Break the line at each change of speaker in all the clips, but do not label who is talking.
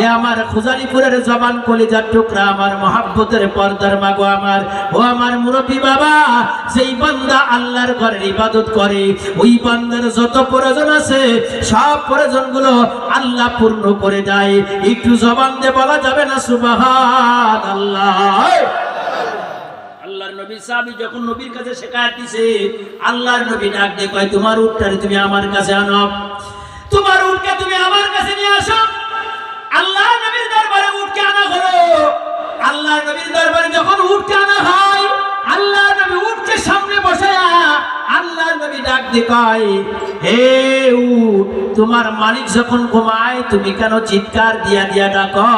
এ আমার খুজালিপুরের জবান কলিজার টুকরা, আমার মহাব্বতের পর্দার মাগো আমার, ও আমার মুরব্বী বাবা, সেই বান্দা আল্লাহর ঘরের ইবাদত করে, ওই বান্দার যত প্রয়োজন আছে সব প্রয়োজনগুলো আল্লাহ পূর্ণ করে দেয়। একটু জবান দিয়ে বলা যাবে না সুবহানাল্লাহ? আল্লাহর নবী সাহাবী যখন নবীর কাছে শিকায়ত দিছে, আল্লাহর নবী ডাক দিয়ে কয়, তোমার উটটারে তুমি আমার কাছে আনো, তোমার উটকে তুমি আমার কাছে নিয়ে আসো। আল্লাহর নবীর দরবারে উটকে আনা হলো। আল্লাহর নবীর দরবারে যখন উটকে আনা হয়, আল্লাহর নবী উটকে সামনে বসায়া আল্লাহর নবী ডাক দিয়ে কয়, হে উট, তোমার মালিক যখন ঘুমায় তুমি কেন চিৎকার দিয়া দিয়া ডাকো?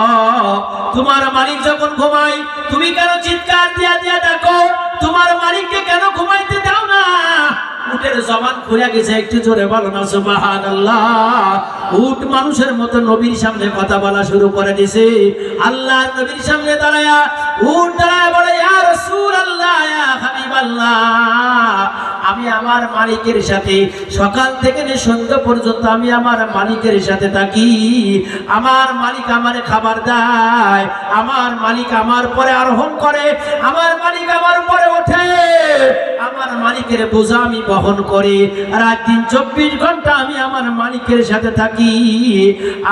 তোমার মালিক যখন ঘুমায় তুমি কেন চিৎকার দিয়া দিয়া ডাকো? তোমার মালিককে কেন ঘুমাইতে দাও না? উটের জবান খুলে গেছে, একটু জোরে বলো না সুবহানাল্লাহ। উট মানুষের মতো নবীর সামনে কথা বলা শুরু করে দিছে। আল্লাহর নবীর সামনে দাঁড়ায়া উট দাঁড়ায় বলে, ইয়া রাসূলুল্লাহ, ইয়া হাবিবাল্লাহ, আমি আমার মালিকের সাথে সকাল থেকে সন্ধ্যা পর্যন্ত আমি আমার মালিকের সাথে থাকি। আমার মালিক আমারে খাবার দেয়, আমার মালিক আমার পরে আরোহণ করে, আমার মালিক আমার পরে ওঠে, আমার মালিকের বোঝা আমি বহন করি। রাত দিন 24 ঘন্টা আমি আমার মালিকের সাথে থাকি।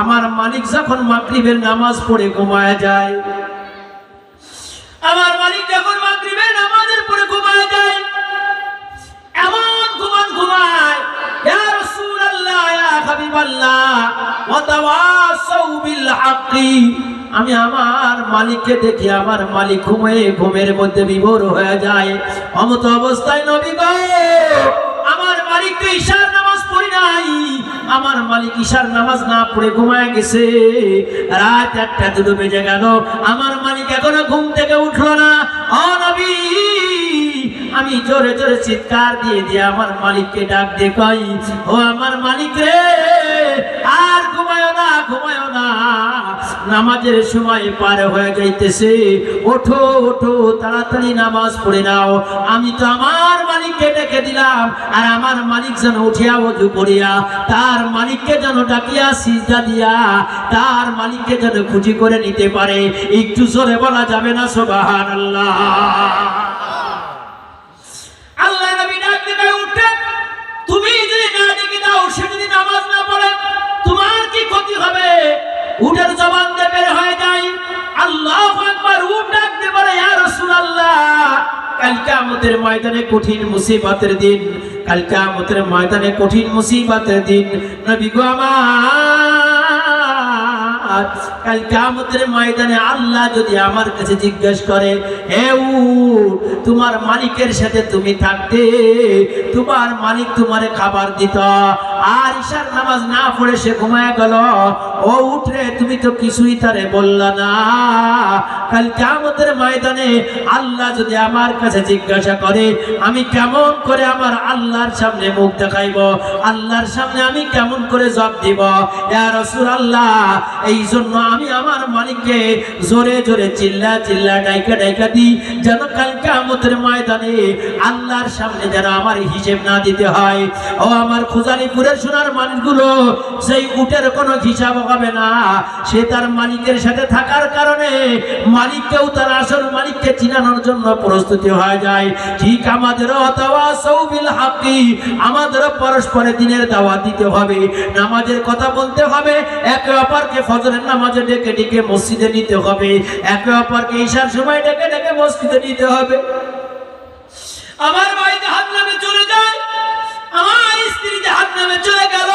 আমার মালিক যখন মাগরিবের নামাজ পড়ে ঘুমায় যায়, আমার মালিক যখন মাগরিবের নামাজের পরে ঘুমায় যায়, এমন ঘুমায়, ইয়া রাসূলুল্লাহ, ইয়া হাবিবাল্লাহ, ওয়া তাওয়াসাউ বিল হাক্কি। আমি আমার মালিককে দেখি আমার মালিক ঘুমের মধ্যে বিভোর হয়ে যায়। অমত অবস্থায় নবী গো, আমার মালিক তো ইশার নামাজ পড়ি নাই, আমার মালিক ইশার নামাজ না পড়ে ঘুমায় গেছে। রাত 1টা-2 বেজে গেল, আমার মালিক এখনো ঘুম থেকে উঠলো না। ও নবী, আমি জোরে জোরে চিৎকার দিয়ে দিয়ে আমার মালিককে ডাক দিয়ে কই, ও আমার মালিক রে, আর ঘুমায়ো না, ঘুমায়ো না, নামাজের সময় পার হয়ে যাইতেছে, ওঠো ওঠো, তাড়াতাড়ি নামাজ পড়ে নাও। আমি তো আমার মালিককে ডেকে দিলাম, আর আমার মালিক যেন উঠিয়া ওযু করিয়া তার মালিককে যেন ডাকিয়া সিজদা দিয়া তার মালিককে যেন খুশি করে নিতে পারে। একটু জোরে বলা যাবে না সুবহানাল্লাহ? আল্লাহ নবী ডাক দিয়ে উঠে, তুমি যদি না ডেকে দাও, সে যদি নামাজ না পড়ে, তোমার কি ক্ষতি হবে? উটের জবান দিয়ে বের হয়ে যায়, আল্লাহু আকবার। উট ডাক দিয়ে বলে, ইয়া রাসূলুল্লাহ, কাল কিয়ামতের ময়দানে কঠিন মুসিবতের দিন, কাল কিয়ামতের ময়দানে কঠিন মুসিবতের দিন। নবী গো আমার, কাল কিয়ামতের ময়দানে আল্লাহ যদি আমার কাছে জিজ্ঞেস করে, হে উট, তোমার মালিকের সাথে তুমি থাকতে, তোমার মালিক তোমারে খাবার দিত, আর ইশার নামাজ না পড়ে সে ঘুমায় গেল, ও উঠরে, তুমি তো কিছুই তারে বললা না। কাল কিয়ামতের ময়দানে আল্লাহ যদি আমার কাছে জিজ্ঞাসা করে, আমি কেমন করে আমার আল্লাহর সামনে মুখ দেখাইব, আল্লাহর সামনে আমি কেমন করে জবাব দিব? ইয়া রাসূলুল্লাহ, এই জন্য আমি আমার মালিককে জোরে জোরে চিল্লা চিল্লা ডাইকা ডাইকা দিই, যেন কাল কিয়ামতের ময়দানে আল্লাহর সামনে যেন আমার হিসেব না দিতে হয়। ও আমার খুজালিপুরের সোনার মানুষগুলো, সেই উটের কোনো হিসাব হবে না। সে তার মালিকের সাথে থাকার কারণে মালিককেও তার আসল মালিককে চিনানোর জন্য প্রস্তুতি হয়ে যায়। ঠিক আমাদেরও তাওয়াসাউ বিল হাক্কি, আমাদেরও পরস্পরে দিনের দাওয়াত দিতে হবে, নামাজের কথা বলতে হবে, একে অপরকে ফজরের নামাজে ডেকে ডেকে মসজিদে নিতে হবে, একে অপরকে ঈশার সময় ডেকে ডেকে মসজিদে নিতে হবে। আমার ভাই জাহান্নামে চলে যায়, আমার স্ত্রী জাহান্নামে চলে গেল,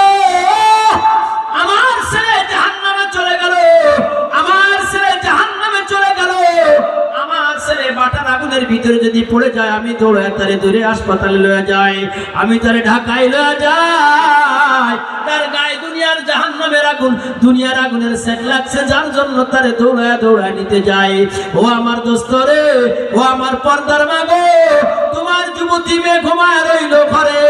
আমার ছেলে জাহান্নামে চলে গেল, আমার ছেলে জাহান্নামে চলে গেল, আমার ছেলে বাটার আগুনের ভিতরে যদি পড়ে যায়, আমি দৌড়ায় তারে দূরে হাসপাতালে লয়ে যাই, আমি তারে ঢাকায় লয়ে যাই, তার গায়ে দুনিয়ার জাহান্নামের আগুন, দুনিয়ার আগুনের সেক লাগছে, যার জন্য তারে দৌড়ায় দৌড়ায় নিতে যাই। ও আমার দোস্ত রে, ও আমার পর্দার মা গো, তোমার যুবতী মেয়ে ঘুমায় রইল ঘরে,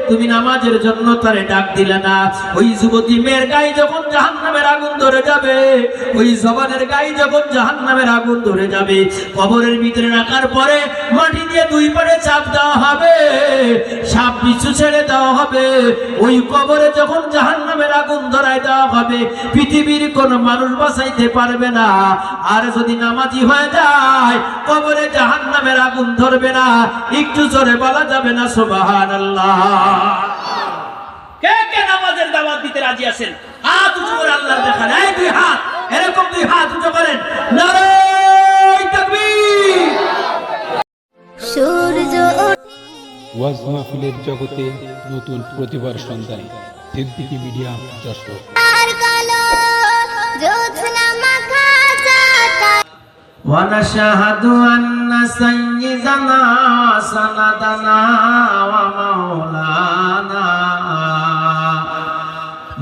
তুমি নামাজের জন্য তারে ডাক দিলে না। ওই যুবতী মেয়ের গায়ে যখন জাহান্নামের আগুন ধরে যাবে, ওই জবানের গায়ে যখন জাহান্নামের আগুন ধরে যাবে, কবরের ভিতরে রাখার পরে মাটি দিয়ে 2 পারে চাপ দেওয়া হবে, সাপ বিচ্ছু ছেড়ে দেওয়া হবে, ওই কবরে যখন জাহান্নামের আগুন ধরায় দেওয়া হবে, হবে, পৃথিবীর কোন মানুষ বাঁচাইতে পারবে না। আর যদি নামাজি হয়ে যায় কবরে জাহান্নামের আগুন ধরবে না। একটু জোরে বলা যাবে না সুবহানাল্লাহ? কে কে নামাজের দাওয়াত দিতে রাজি আছেন? হাত উঁচু করে আল্লাহর দেখান, এই দুই হাত, এরকম দুই হাত উঁচু করেন, নারায়ে তাকবীর।
সূর্য
ওয়াজ মাহফিলের জগতে নতুন প্রতিভার সন্ধান, সিদ্দিকী মিডিয়া যশোর।
আর কালো জোছনা মাখা চাঁদ
ونشهد أن سيدنا سندنا ومولانا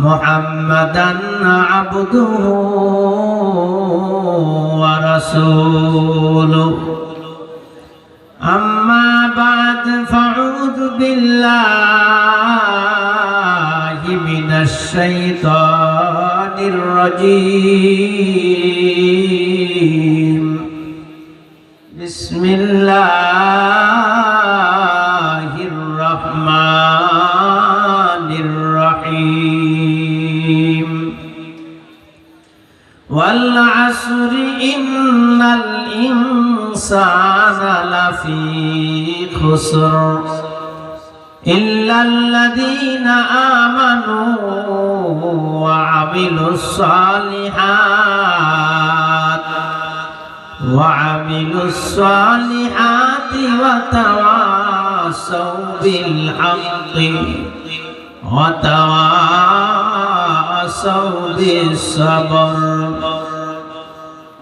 محمدا عبده ورسوله أما بعد فأعوذ بالله من الشيطان الرجيم بسم الله الرحمن الرحيم والعصر إن الإنسان لفي خسر إلا الذين آمنوا وعملوا الصالحات وتواصوا بالحق وتواصوا بالصبر.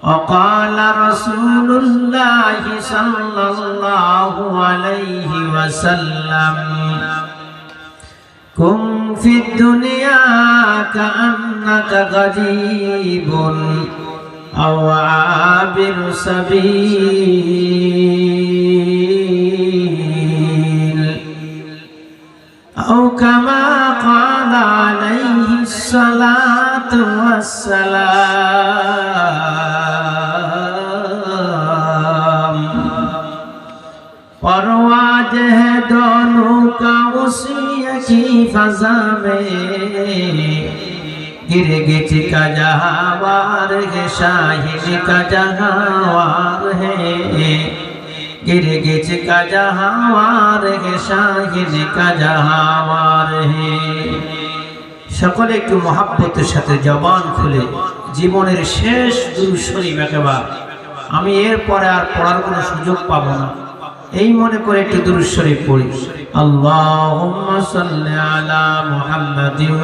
وقال رسول الله صلى الله عليه وسلم كن في الدنيا كأنك غريب أو عابر سبيل أو كما قال عليه الصلاة والسلام. परवाज है दोनों का उसी की फजा में गिरगिट का जहावार है शाहिद का जहावार है गिरगिट का जहावार है शाहिद का जहावार है. সকলে একটু মহাব্বতের সাথে জবান খুলে জীবনের শেষ দুরূদ শরীফ একবার, আমি এরপরে আর পড়ার কোনো সুযোগ পাবো না, এই মনে করে একটু দুরূদ শরীফ পড়ি. আল্লাহুম্মা সাল্লি আলা মুহাম্মাদিন.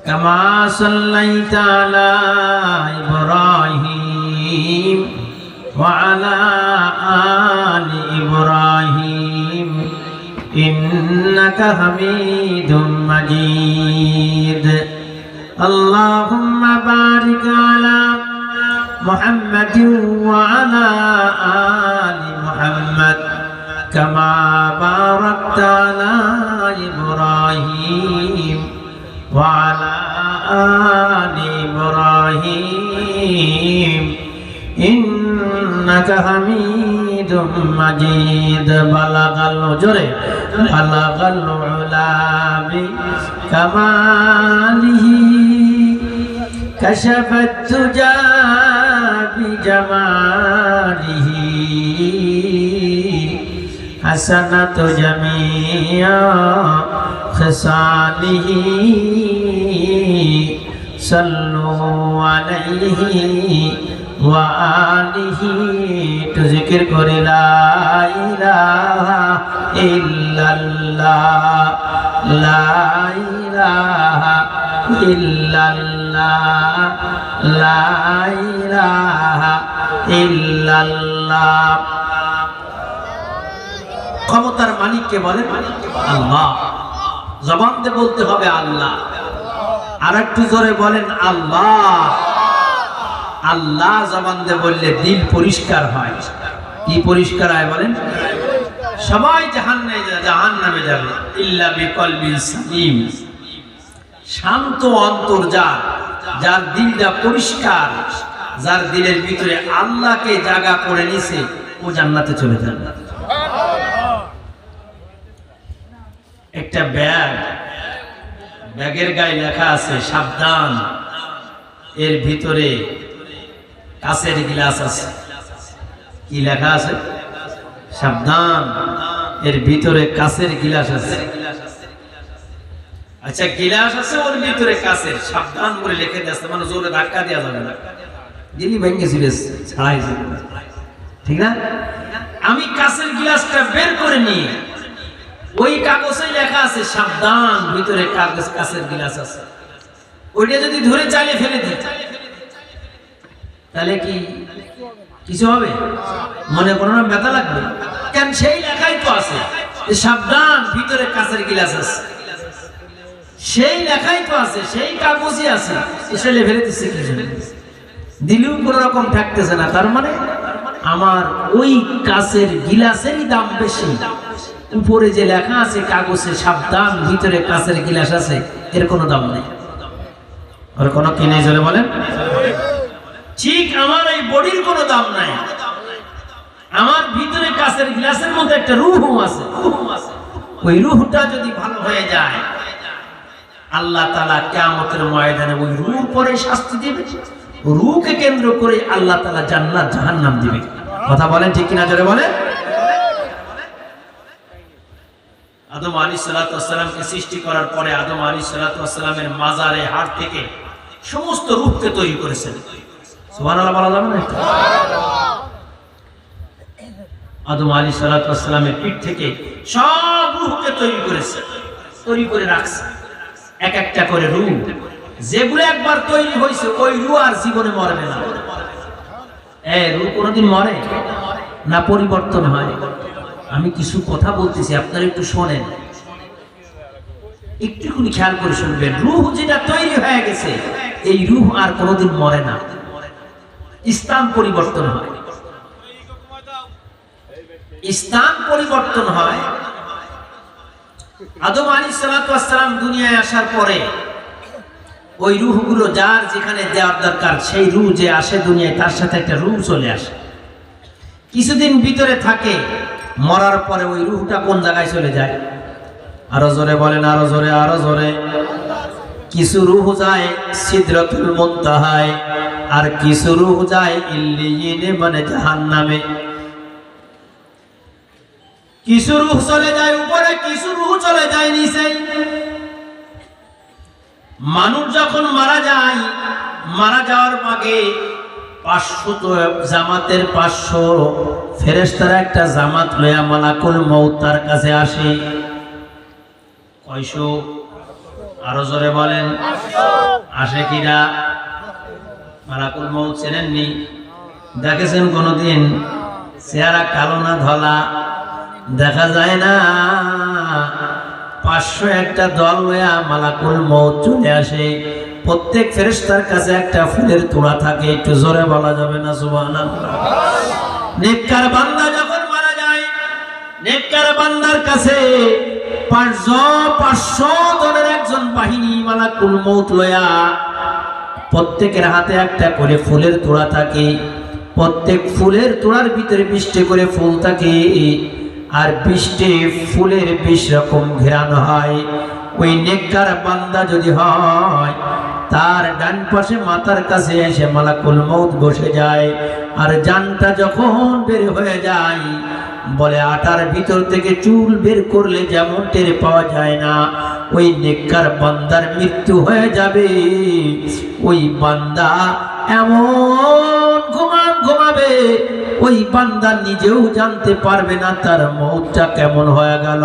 كما صليت على إبراهيم وعلى آل إبراهيم إنك حميد مجيد. اللهم بارك على محمد وعلى آل محمد كما باركت على إبراهيم وعلى آل إبراهيم إنك حميد مجيد. بلغ العلا بكماله كشف الدجى بجماله حسنة جميع خصاله صلوا عليه وآله. تو ذکر کری لا إله إلا الله لا إله إلا الله لا إله إلا الله. ক্ষমতার মালিককে বলেন আল্লাহ, জবান দিয়ে বলতে হবে আল্লাহ, আর একটু জোরে বলেন আল্লাহ। আল্লাহ জবান দিয়ে বললে দিল পরিষ্কার হয়। কি পরিষ্কার হয় বলেন? সবাই জাহান্নামে যাবে ইল্লা বিকলবিন সালিম, শান্ত অন্তর যার, যার দিলটা পরিষ্কার, যার দিলের ভিতরে আল্লাহকে জায়গা করে নিছে ও জান্নাতে চলে যাবে। একটা ব্যাগের গায়ে লেখা আছে সাবধান, এর ভিতরে কাঁচের গ্লাস আছে। কি লেখা আছে? সাবধান, এর ভিতরে কাঁচের গ্লাস আছে। আচ্ছা, গিলাস আছে, ওর ভিতরে কাঁচের, সাবধান করে লিখে দিয়েছে, মানে জোরে ধাক্কা দেওয়া যাবে না, দিলি ভেঙে ছিল, ছাড়াই ছিল, ঠিক না? আমি কাঁচের গ্লাসটা বের করে নিয়ে ওই কাগজে লেখা আছে সাবধান, ভিতরে কাঁচের গ্লাস আছে, ওইটা যদি ধরে চালিয়ে ফেলে দিই তাহলে কি কিছু হবে? মনে করো না ব্যথা লাগবে? কেন, সেই লেখাই তো আছে সাবধান, ভিতরে কাঁচের গ্লাস আছে, সেই লেখাই তো আছে, সেই কাগজই আছে, এসে ফেলে দিচ্ছে কি জন্য? দিলেও কোন রকম থাকতেছে না। তার মানে আমার ওই কাঁচের গিলাসেরই দাম বেশি, উপরে যে লেখা আছে কাগজে সাবধান, ভিতরে কাঁচের গিলাস আছে, এর কোনো দাম নেই। আর কোনো কি নেই চলে বলেন? ঠিক আমার এই বডির কোনো দাম নাই, আমার ভিতরে কাঁচের গ্লাসের মধ্যে একটা রূহ আছে, ওই রূহটা যদি ভালো হয়ে যায় আল্লাহ তাআলা কিয়ামতের ময়দানে ওই রূহ পরে শাস্তি দিবে, রূহকে কেন্দ্র করে আল্লাহ তাআলা জান্নাত জাহান্নাম দিবে। কথা বলেন ঠিক কিনা জোরে বলেন? আদম আলাইহিস সালাতু ওয়াস সালামকে সৃষ্টি করার পরে আদম আলাইহিস সালাতু ওয়াস সালামের মাজারে হাড় থেকে সমস্ত রূহকে তৈরি করেছেন। সুবহানাল্লাহ বলা যাবে না? আদম আলাইহিস সালাতু ওয়াস সালামের পিঠ থেকে সব রূহকে তৈরি করেছে, তৈরি করে রাখছে এক একটা করে রূহ। যেগুলো একবার তৈরি হয়েছে ওই রূহ আর জীবনে মরবে না। রূহ কোনোদিন মরে না, পরিবর্তন হয়। আমি কিছু কথা বলতেছি, আপনারা একটু শোনেন, একটুখানি খেয়াল করে শুনবেন। রূহ যেটা তৈরি হয়ে গেছে এই রূহ আর কোনোদিন মরে না, স্থান পরিবর্তন হয়, স্থান পরিবর্তন হয়। আদম আলাইহিস সালাতু ওয়াস সালাম দুনিয়ায় আসার পরে ওই রূহগুলো যার যেখানে দেওয়ার দরকার সেই রূহ যে আসে দুনিয়ায়, তার সাথে একটা রূহ চলে আসে, কিছুদিন ভিতরে থাকে, মরার পরে ওই রূহটা কোন জায়গায় চলে যায়? আরো জোরে বলেন, আরো জোরে, আরো জোরে। কিছু রূহ যায় সিদরাতুল মুনতাহায়, আর কিছু রূহ যায় ইল্লিয়িনে মানে জাহান্নামে। কিছু রূহ চলে যায় উপরে, কিছু রূহ চলে যায় নিচে। মানুষ যখন মারা যায়, মারা যাওয়ার আগে 500 তো জামাতের 500 ফেরেশতারা একটা জামাত লয়া মালাকুল মউত তার কাছে আসে। কয়শো? আরো জোরে বলেন। আসে কিনা? মালাকুল মউত চেনেননি? দেখেছেন কোনদিন? চেহারা কালো না ধলা? দেখা যায় না। 500 একটা দল লয়া মালাকুল মউত চলে আসে। প্রত্যেক ফেরেশতার কাছে একটা ফুলের তোড়া থাকে। একটু জোরে বলা যাবে না সুবহানাল্লাহ? নেককার বান্দা যখন মারা যায়, নেককার বান্দার কাছে 500 জনের একজন বাহিনী মালাকুল মউত লয়া, প্রত্যেকের হাতে একটা করে ফুলের তোড়া থাকে। প্রত্যেক ফুলের তোড়ার ভিতরে 20টি করে ফুল থাকে, আর 20টি ফুলের 20 রকম ঘেরানো হয়। ওই নেককার বান্দা যদি হয়, তার ডান পাশে মাথার কাছে এসে মালাকুল মউত বসে যায়। আর জানটা যখন বের হয়ে যায়, বলে আটার ভিতর থেকে চুল বের করলে যেমন টের পাওয়া যায় না, ওই নেককার বান্দার মৃত্যু হয়ে যাবে। ওই বান্দা এমন ঘুমাবে, ওই বান্দা নিজেও জানতে পারবে না তার মউতটা কেমন হয়ে গেল।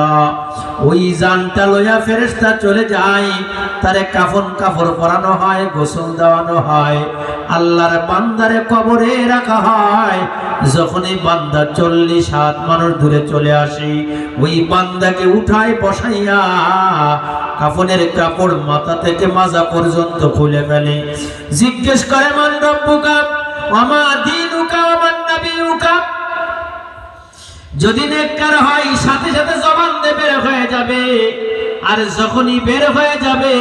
ওই জানটা লইয়া ফেরেশতা চলে যায়, তারে কাফড় পরানো হয়, গোসল দেওয়ানো হয়, আল্লাহর বান্দারে কবরে রাখা হয়। যখন এই বান্দা 40 হাত মানুষ দূরে চলে আসে, ওই বান্দাকে উঠায় বসাইয়া কাফনের কাপড় মাথা থেকে মাজা পর্যন্ত খুলে ফেলে। জিজ্ঞেস করে, মান রব্বুকা ওয়া মা দীনুকা ওয়া মান নাবিয়ুকা। যদি নেককার হয় সাথে সাথে জবান দিয়ে বের হয়ে যাবে, আর যখনই বের হয়ে যাবে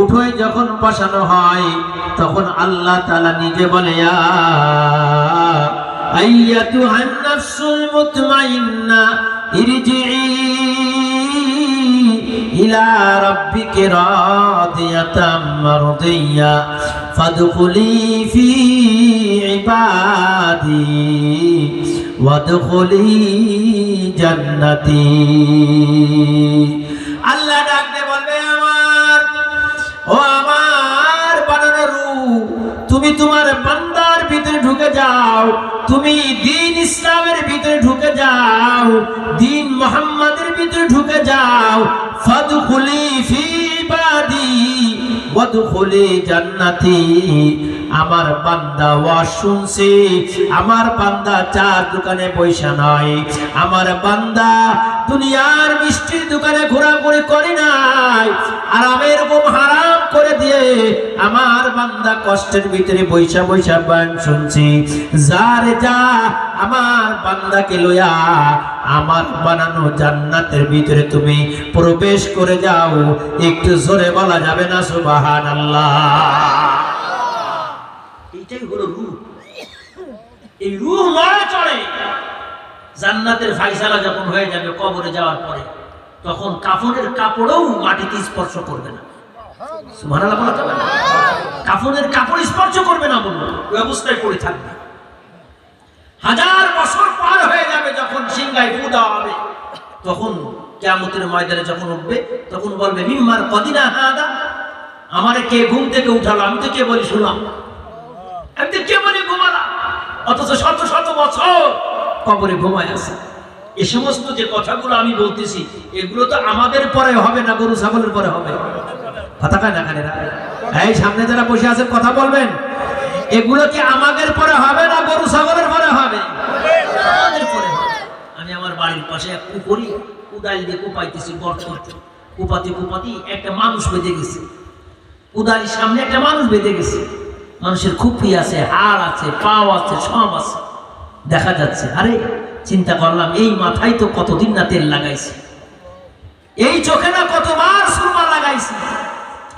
উঠোয় যখন বসানো হয় তখন আল্লাহ তাআলা নিজে বলে ইয়া আইয়াতুহান নাফসুল মুতমাইন্না ইরজিই ইলা রাব্বিকি রাদিয়াতাম মারদিয়া ফাদখুলি ফি ইবাদি ওয়াদখুলি জান্নাতি। আল্লাহ ডাকতে বলবে আমার বানানো রূহ, তুমি তোমার বান্দার ভিতরে ঢুকে যাও, তুমি দ্বীন ইসলামের ভিতরে ঢুকে যাও, দ্বীন মুহাম্মাদের ভিতরে ঢুকে যাও। ফাদখুলি ফি ইবাদি ওয়াদখুলি জান্নাতি। আমার বান্দা ওয়াজ শুনছে, আমার বান্দা চার দোকানে পয়সা নয়, আমার বান্দা দুনিয়ার মিষ্টির দোকানে ঘোরাঘুরি করে নাই, আরামের ঘুম হারাম করে দিয়ে আমার বান্দা কষ্টের ভিতরে বৈশা বৈশা গান শুনছি। যারে যা আমার বান্দাকে লইয়া আমার বানানো জান্নাতের ভিতরে তুমি প্রবেশ করে যাও। একটু জোরে বলা যাবে না সুবহানাল্লাহ? এইটাই হলো রূহ। এই রূহ নড়ে চড়ে। জান্নাতের ফায়সালা যখন হয়ে যাবে কবরে যাওয়ার পরে, তখন কাফনের কাপড়ও মাটিতে স্পর্শ করবে না। সুবহানাল্লাহ বলা যাবে না? কাফনের কাপড় স্পর্শ করবে না, বললো ওই অবস্থায় পড়ে থাকবে। হাজার বছর পার হয়ে যাবে, যখন সিংহায় ফু দেওয়া হবে, তখন কিয়ামতের ময়দানে যখন উঠবে, তখন বলবে মিম্মার কদিনা হাদা, আমারে কে ঘুম থেকে উঠালো? আমি তো কে বলি শুনলাম, আমি তো কে বলি ঘুমালাম, অথচ শত শত বছর কবরে ঘুমায় আছে। এই সমস্ত যে কথাগুলো আমি বলতেছি, এগুলো তো আমাদের পরে হবে না, গরু ছাগলের পরে হবে। কথা কয় না খানেরা? এই সামনে যারা বসে আছেন কথা বলবেন, এগুলো কি আমাদের পরে হবে না গরু ছাগলের পরে হবে? আমাদের পরে হবে। আমি আমার বাড়ির পাশে এক পুকুরি কুদাল দিয়ে কুপাইতেছি, গর্ত কুপাতে কুপাতে একটা মানুষ বেঁধে গেছে। কুদালির সামনে একটা মানুষ বেঁধে গেছে। মানুষের খুপি আছে, হাড় আছে, পাও আছে, সব আছে, দেখা যাচ্ছে। আরে চিন্তা করলাম, এই মাথায় তো কতদিন না তেল লাগাইছে, এই চোখে না কতবার সুরমা লাগাইছে।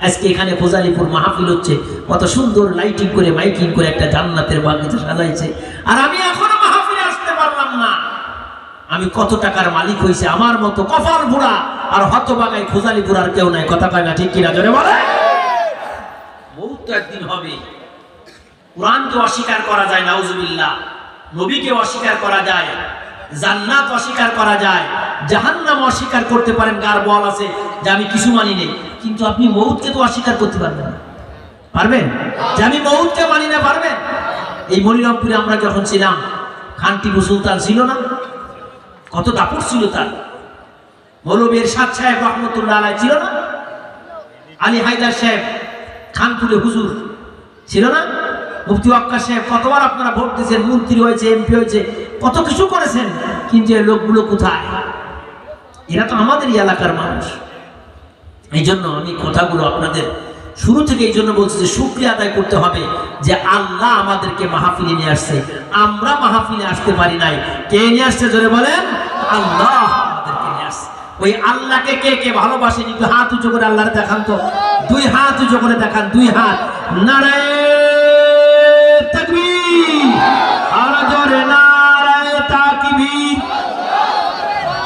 আজকে এখানে ফোজালিপুর মাহফিল হচ্ছে, কত সুন্দর লাইটিং করে মাইকিং করে একটা জান্নাতের বাগিচা সাজাইছে, আর আমি এখনো মাহফিলে আসতে পারলাম না। আমি কত টাকার মালিক হইছে, আমার মতো কপাল বুড়া আর হতবাগাই ফোজালিপুর আর কেউ নাই। কথা কয় না ঠিক কিনা? জোরে বলে। বহুত তো একদিন হবে। কোরআনকে অস্বীকার করা যায়, নাউজুবিল্লাহ। নবীকে অস্বীকার করা যায়, জান্নাত অস্বীকার করা যায়, জাহান্নাম অস্বীকার করতে পারেন, গার বল আছে যে আমি কিছু মানি নেই, কিন্তু আপনি মউতকে তো অস্বীকার করতে পারবেন না। পারবেন? যে আমি মউতকে মানি না, পারবেন? এই মনিরামপুরে আমরা যখন ছিলাম, খান টিপু সুলতান ছিল না? কত দাপট ছিল তার। মৌলভী এরশাদ সাহেব রহমতুল্লাহ আলাইহি ছিল না? আলী হায়দার সাহেব খানপুরে হুজুর ছিল না? মুফতি ওয়াক্কাস সাহেব কতবার আপনারা ভোট দিয়েছেন, মন্ত্রী হয়েছে, এমপি হয়েছে, কত কিছু করেছেন, কিন্তু এই লোকগুলো কোথায়? এরা তো আমাদেরই এলাকার মানুষ। এই জন্য আমি কথাগুলো আপনাদের শুরু থেকে এই জন্য বলছি যে শুকরিয়া আদায় করতে হবে যে আল্লাহ আমাদেরকে মাহফিলে নিয়ে আসছে, আমরা মাহফিলে আসতে পারি নাই। কে নিয়ে আসছে? জোরে বলেন। আল্লাহ আমাদেরকে নিয়ে আসছে। ওই আল্লাহকে কে কে ভালোবাসেন একটু হাত উঁচু করে আল্লাহর দেখান তো, দুই হাত উঁচু করে দেখান, দুই হাত। নারায়ে তাকবীর, আর জোরে নারায়ে তাকবীর।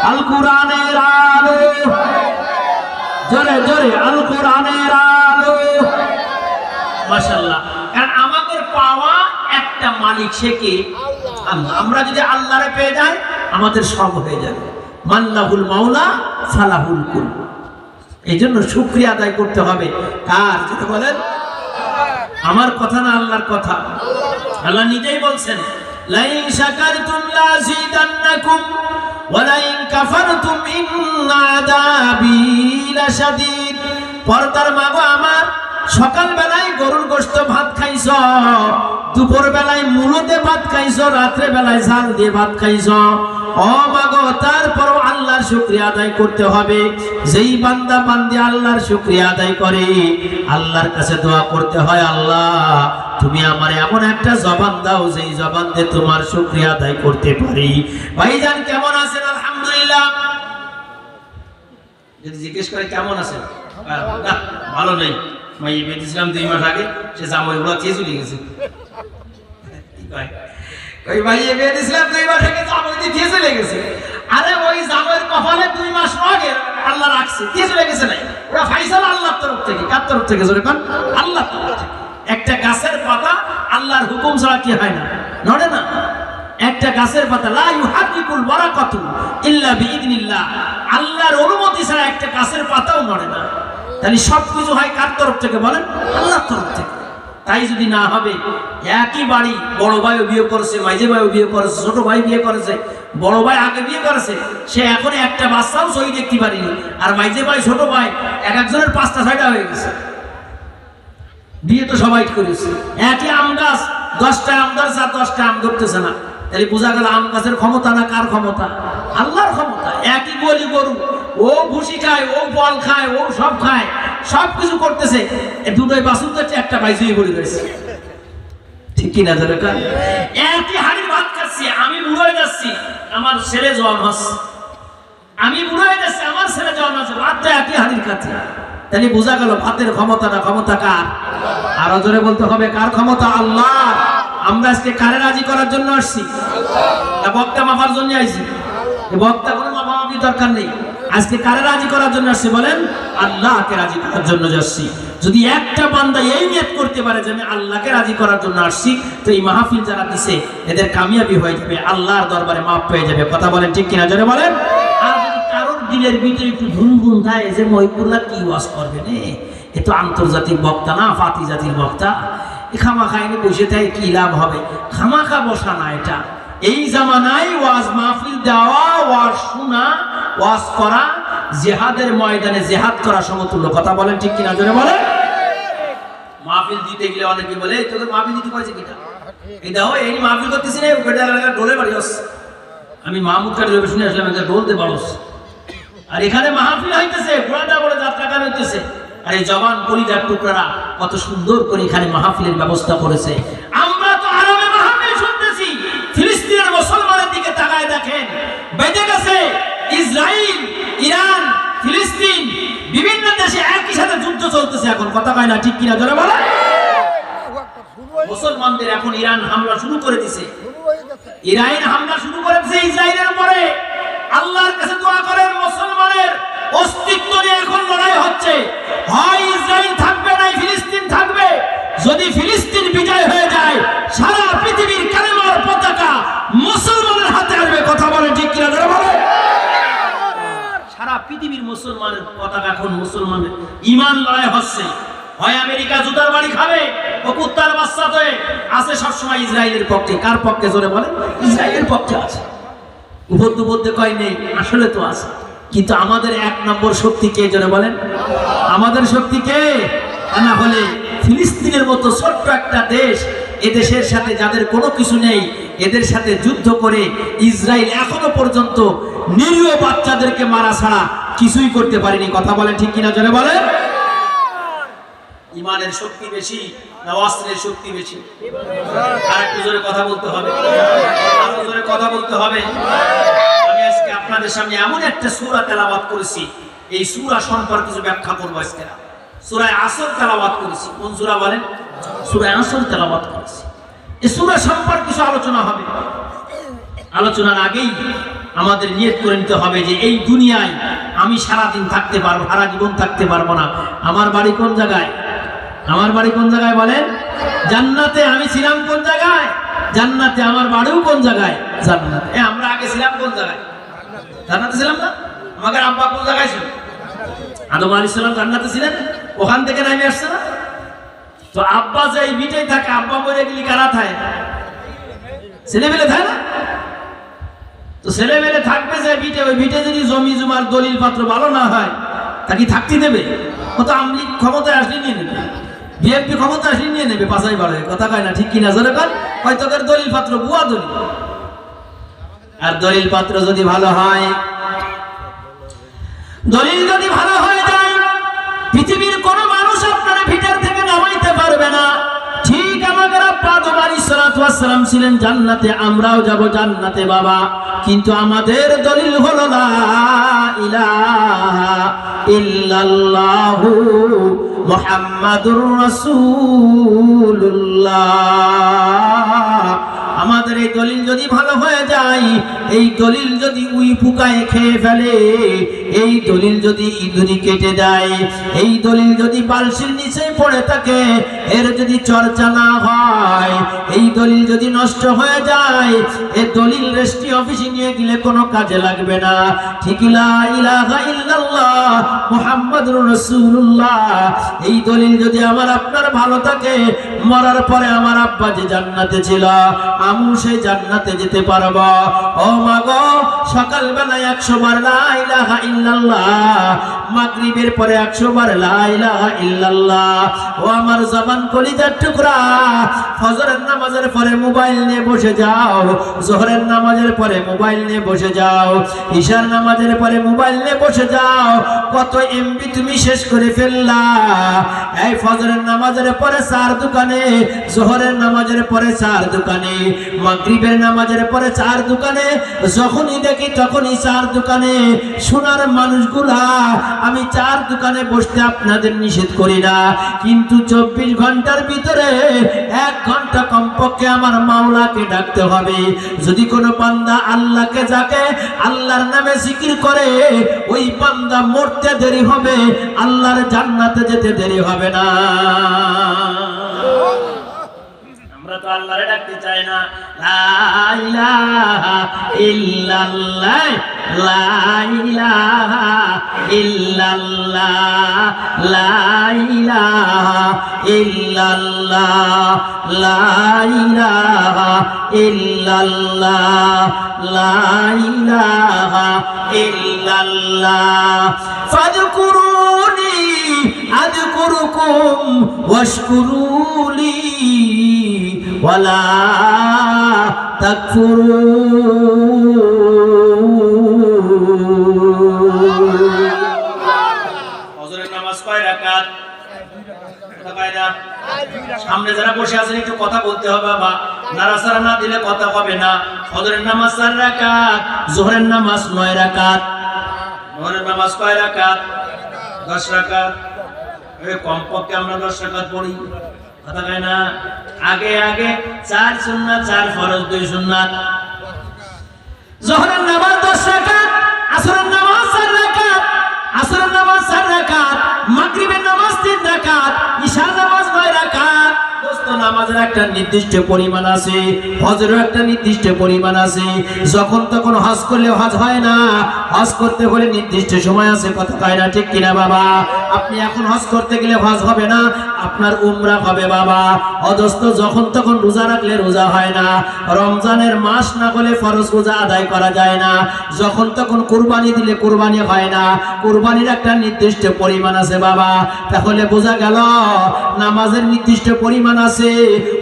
আল কোরআনের আলো, জোরে জোরে আল কোরআনের আলো। মাশাআল্লাহ। কারণ আমাদের পাওয়া একটা মালিক, সে কে? আল্লাহ। আমরা যদি আল্লাহরে পেয়ে যাই, আমাদের সব হয়ে যাবে। মাল্লাহুল মাওলা ফালাহুল কুল। এই জন্য শুকরিয়া আদায় করতে হবে। কার? যেটা বলেন, আমার কথা না, আল্লাহর কথা। আল্লাহ নিজেই বলছেন, লাইন শাকারতুম লাযিদান্নাকুম ওয়া লাইন কাফারতুম ইন্না আযাবি লাশাদীদ। পর্দার মাগো আমার, সকাল বেলায় গরুর গোশত ভাত খাইছ, দুপুর বেলায় মুলোতে ভাত খাইছ, রাত্রে বেলায় ঝাল দিয়ে ভাত খাইছ। ও মাগো, তারপরও আল্লাহর শুকরিয়া আদায় করতে হবে। যেই বান্দা বান্দি আল্লাহর শুকরিয়া আদায় করে, আল্লাহর কাছে দোয়া করতে হয়, আল্লাহ তুমি আমার এমন একটা জবান দাও যেই জবান দিয়ে তোমার শুকরিয়া আদায় করতে পারি। ভাইজান কেমন আছেন? আলহামদুলিল্লাহ। যদি জিজ্ঞেস করে কেমন আছেন, ভালো নেই, মাইয়ে বিয়ে দিয়েছিলাম 2 মাস আগে, সে জামাই গুলো চেয়ে চলে গেছে। ওই মাইয়ে বিয়ে দিয়েছিলাম 2 মাস আগে, জামাই দিয়ে চলে গেছে। আরে ওই জামাইয়ের কপালে 2 মাস আগে আল্লাহ রাখছে, দিয়ে চলে গেছে নাই, ওরা ফাইসাল আল্লাহর তরফ থেকে। কার তরফ থেকে জোরে কোন? আল্লাহর তরফ থেকে। একটা গাছের পাতা আল্লাহর হুকুম ছাড়া কি হয় না, নড়ে না। একটা গাছের পাতা লা ইউহারিকুল বারাকাতু ইল্লা বিইذনিল্লাহ, আল্লাহর অনুমতি ছাড়া একটা গাছের পাতাও নড়ে না। তাহলে সবকিছু হয় কার তরফ থেকে বলেন? আল্লাহর তরফ থেকে। তাই যদি না হবে, একই বাড়ি, বড় ভাইও বিয়ে করেছে, মাঝে ভাইও বিয়ে করেছে, ছোট ভাই বিয়ে করেছে, বড় ভাই আগে বিয়ে করেছে, সে এখন একটা বাচ্চাও সই দেখতে পারিনি, আর মাঝে ভাই ছোট ভাই এক একজনের 5টা 6টা হয়ে গেছে। বিয়ে তো সবাই করেছে। একই আম গাছ, 10টা আম ধরছে আর 10টা আম ধরতেছে না। তাহলে বোঝা গেল আম গাছের ক্ষমতা না কার ক্ষমতা? আল্লাহর ক্ষমতা। একই গলি গরু, ও ভুসি খায়, ও বল খায়, ও সব খায়, সব কিছু করতেছে, দুটোই বাসুর করছে, একটা বাইজুই পড়ে গেছে। ঠিক কিনা ধরে কার? একই হাড়ির ভাত খাচ্ছি, আমি বুড়ো হয়ে যাচ্ছি, আমার ছেলে জওয়ান হচ্ছে, আমি বুড়ো হয়ে যাচ্ছি, আমার ছেলে জওয়ান হচ্ছে, ভাতটা একই হাড়ির খাচ্ছে। তাহলে বোঝা গেল ভাতের ক্ষমতা না ক্ষমতা কার? আরো জোরে বলতে হবে, কার ক্ষমতা? আল্লাহ। আমরা আজকে কারে রাজি করার জন্য আসছি? না বক্তা মাপার জন্য আইছি? বক্তা কোনো মাপামাপি দরকার নেই। আজকে কারে রাজি করার জন্য আসছি বলেন? আল্লাহকে রাজি করার জন্য যাচ্ছি। যদি একটা বান্দা এই নিয়ত করতে পারে যে আমি আল্লাহকে রাজি করার জন্য আসছি, তো এই মাহফিল যারা দিছে এদের কামিয়াবি হয়ে যাবে, আল্লাহর দরবারে মাপ পেয়ে যাবে। কথা বলেন ঠিক কিনা জোরে বলেন? আর যদি কারোর দিলের ভিতরে একটু ধুমধুম থাকে যে মহিপুল্লাহ কি ওয়াজ করবে নে, এ তো আন্তর্জাতিক বক্তা না, ফাতি জাতির বক্তা, খামাখা এনে বসে থাকে কি লাভ হবে? খামাখা বসা না এটা। এই জামানায় ওয়াজ মাহফিল দেওয়া, ওয়াজ শোনা, ওয়াজ করা জিহাদের ময়দানে জিহাদ করা সমতুল্য। কথা বলেন ঠিক কিনা জোরে বলেন? মাহফিল দিতে গেলে অনেকে বলে তোদের মাহফিল দিতে করেছে কিটা, এই দেখো এই মাহফিল করতেছি না, ডোলে বাড়ি হস। আমি মাহমুদ কারি রবি শুনে আসলাম, ডোলতে পারস, আর এখানে মাহফিল হইতেছে, ঘোড়াটা বলে যাত্রা গান হইতেছে, আর এই জবান কলিজার টুকরারা কত সুন্দর করে এখানে মাহফিলের ব্যবস্থা করেছে। আমরা তো আরবে মাহফিল শুনতেছি, ফিলিস্তিনের মুসলমানের দিকে তাকায় দেখেন, বেঁধে গেছে ইসরায়েল, ইরান, ফিলিস্তিন, বিভিন্ন দেশে একই সাথে যুদ্ধ চলতেছে এখন। কথা কয় না ঠিক কিনা জোরে বলে? মুসলমানদের এখন ইরান হামলা শুরু করে দিছে, ইরান হামলা শুরু করে দিছে ইসরায়েলের উপরে। আল্লাহর কাছে দোয়া করেন, মুসলমানের অস্তিত্ব নিয়ে এখন লড়াই হচ্ছে। হয় ইসরায়েল থাকবে না ফিলিস্তিন থাকবে। যদি ফিলিস্তিন বিজয় হয়ে যায়, সারা পৃথিবীর কালেমার পতাকা মুসলমানের হাতে আসবে। কথা বলে ঠিক কিনা জোরে বলে? সারা পৃথিবীর মুসলমানের পতাকা এখন মুসলমানের ঈমান লড়াই হচ্ছে। হয় আমেরিকা জুতার বাড়ি খাবে, ও কুত্তার বাচ্চা তো আছে সবসময় ইসরায়েলের পক্ষে। কার পক্ষে জোরে বলে? ইসরায়েলের পক্ষে আছে। বলতে কয় নেই, আসলে তো আছে। কিন্তু আমাদের 1 নম্বর শক্তি কে জোরে বলেন? আমাদের শক্তি কে? না হলে ফিলিস্তিনের মতো ছোট্ট একটা দেশ, এদেশের সাথে যাদের কোনো কিছু নেই, এদের সাথে যুদ্ধ করে ইসরায়েল এখনো পর্যন্ত নিরীহ বাচ্চাদেরকে মারা ছাড়া কিছুই করতে পারেনি। কথা বলেন ঠিক কিনা জোরে বলেন? ইমানের শক্তি বেশি না অস্ত্রের শক্তি বেশি? আর একটু জোরে কথা বলতে হবে, আরো জোরে কথা বলতে হবে। আমি আজকে আপনাদের সামনে এমন একটা সূরা তেলাওয়াত করেছি, এই সূরা সম্পর্কে কিছু ব্যাখ্যা করব আজকে। সূরা আসর তেলাওয়াত করেছি। কোন সূরা বলেন? সূরা আসর তেলাওয়াত করেছি। এই সূরা সম্পর্কে কিছু আলোচনা হবে। আলোচনার আগেই আমাদের নিয়ত করে নিতে হবে যে এই দুনিয়ায় আমি সারাদিন থাকতে পারবো, সারা জীবন থাকতে পারবো না। আমার বাড়ি কোন জায়গায়? আমার বাড়ি কোন জায়গায় বলেন? জান্নাতে। আমি ছিলাম কোন জায়গায়? জান্নাতে। আমার বাড়িও কোন জায়গায়? জান্নাতে। আমরা আগে ছিলাম কোন জায়গায়? জান্নাতে ছিলাম না? আমাদের আব্বা কোন জায়গায় ছিল? আদম আলাইহিস সালাম জান্নাতে ছিলেন, ওখান থেকে নামে আসছে না? তো আব্বা যে এই ভিটেই থাকে, আব্বা মরে গেলে কারা থাকে? ছেলেমেলে থাকে না? তো ছেলেমেলে থাকবে যে ভিটে, ওই ভিটে যদি জমি জমার দলিল পত্র ভালো না হয়, তাকে থাকতে দেবে? ও তো আমলি ক্ষমতায় আসলে নিয়ে নেবে, বিএনপি ক্ষমতা আসলে নিয়ে নেবে, পাশাই বাড়ে। কথা কয় না ঠিক কিনা জোরে কর? হয়তো দলিল পত্র বুয়া দলিল। আর দলিল পত্র যদি ভালো হয়, দলিল যদি ভালো হয়ে যায়, পৃথিবীর কোন মানুষ আপনারা ভিটার থেকে নামাইতে পারবে না। ঠিক আমাদের আব্বা আদম আলাইহিস সালাম ছিলেন জান্নাতে, আমরাও যাব জান্নাতে বাবা। কিন্তু আমাদের দলিল হলো লা ইলাহা ইল্লাল্লাহু মুহাম্মাদুর রাসূলুল্লাহ। আমাদের এই দলিল যদি ভালো হয়ে যায়, এই দলিল যদি উই পোকায় খেয়ে ফেলে, এই দলিল যদি ইঁদুরি কেটে দেয়, এই দলিল যদি বালসির নিচে পড়ে থাকে, এর যদি চর্চা না হয়, এই দলিল যদি নষ্ট হয়ে যায়, এই দলিল রেজিস্ট্রি অফিসে নিয়ে গেলে কোনো কাজে লাগবে না। ঠিক লা ইলাহা ইল্লাল্লাহ মুহাম্মাদুর রাসূলুল্লাহ, এই দলিল যদি আমার আপনার ভালো থাকে, মরার পরে আমার আব্বা যে জান্নাতে ছিল, আমি সেই জান্নাতে যেতে পারব। ও মা গো, সকালবেলায় 100 বার লা ইলাহা ইল্লাল্লাহ, মাগরিবের পরে 100 বার লা ইলাহা ইল্লাল্লাহ। ও আমার জবান কলিজার টুকরা, ফজরের নামাজের পরে মোবাইল নিয়ে বসে যাও, যোহরের নামাজের পরে মোবাইল নিয়ে বসে যাও, ইশার নামাজের পরে মোবাইল নিয়ে বসে যাও। কত এমবি তুমি শেষ করে ফেললা। এই ফজরের নামাজের পরে 4 দোকানে, যোহরের নামাজের পরে 4 দোকানে, মাগরিবের নামাজের পরে 4 দোকানে, যখনই দেখি তখনই 4 দোকানে। সোনার মানুষগুলা, আমি 4 দোকানে বসতে আপনাদের নিষেধ করি না, কিন্তু 24 ঘন্টার ভিতরে 1 ঘন্টা কমপক্ষে আমার মাওলাকে ডাকতে হবে। যদি কোনো বান্দা আল্লাহকে ডাকে, আল্লাহর নামে জিকির করে, ওই বান্দা মরতে দেরি হবে, আল্লাহর জান্নাতে যেতে দেরি হবে না। আমরা তো আল্লাহরে ডাকতে চাই না। লা ইলাহা ইল্লাল্লাহ, লা ইলাহা ইল্লাল্লাহ, লা ইলাহা ইল্লাল্লাহ, লা ইলাহা ইল্লাল্লাহ, লা ইলাহা ইল্লাল্লাহ। ফাযকুরুনি আযকুরুকুম ওয়াশকুরুলি ওয়ালা তাকফুরুন। ফজরের নামাজ কয় রাকাত? সামনে যারা বসে আছেন একটু কথা বলতে হবে বাবা, নাড়াচাড়া না দিলে কথা হবে না। ফজরের নামাজ 4 রাকাত, যোহরের নামাজ 9 রাকাত। যোহরের নামাজ কয় রাকাত? 10 রাকাত। কমপক্ষে আমরা 10 রাকাত পড়ি, কথা কয় না? আগে আগে 4 সুন্নাত, 4 ফরজ, 2 সুন্নাত। যোহরের নামাজ 10 রাকাত, আসরের নামাজ 4 রাকাত, আসরের নামাজ 4 রাকাত, মাগরিবের নামাজ 3 রাকাত, ইশার নামাজ 9 রাকাত। দোস্ত, নামাজের একটা নির্দিষ্ট পরিমাণ আছে, হজেরও একটা নির্দিষ্ট পরিমাণ আছে। যখন তখন হজ করলে হজ হয় না, হজ করতে হলে নির্দিষ্ট সময় আছে, কথা কয় না? ঠিক কিনা বাবা? আপনি এখন হজ করতে গেলে হজ হবে না, আপনার উমরা হবে বাবা। অদস্ত, যখন তখন রোজা রাখলে রোজা হয় না, রমজানের মাস না হলে ফরজ রোজা আদায় করা যায় না, যখন তখন কুরবানি দিলে কুরবানি হয় না, কুরবানির একটা নির্দিষ্ট পরিমাণ আছে বাবা। তাহলে বোঝা গেল নামাজের নির্দিষ্ট পরিমাণ আছে,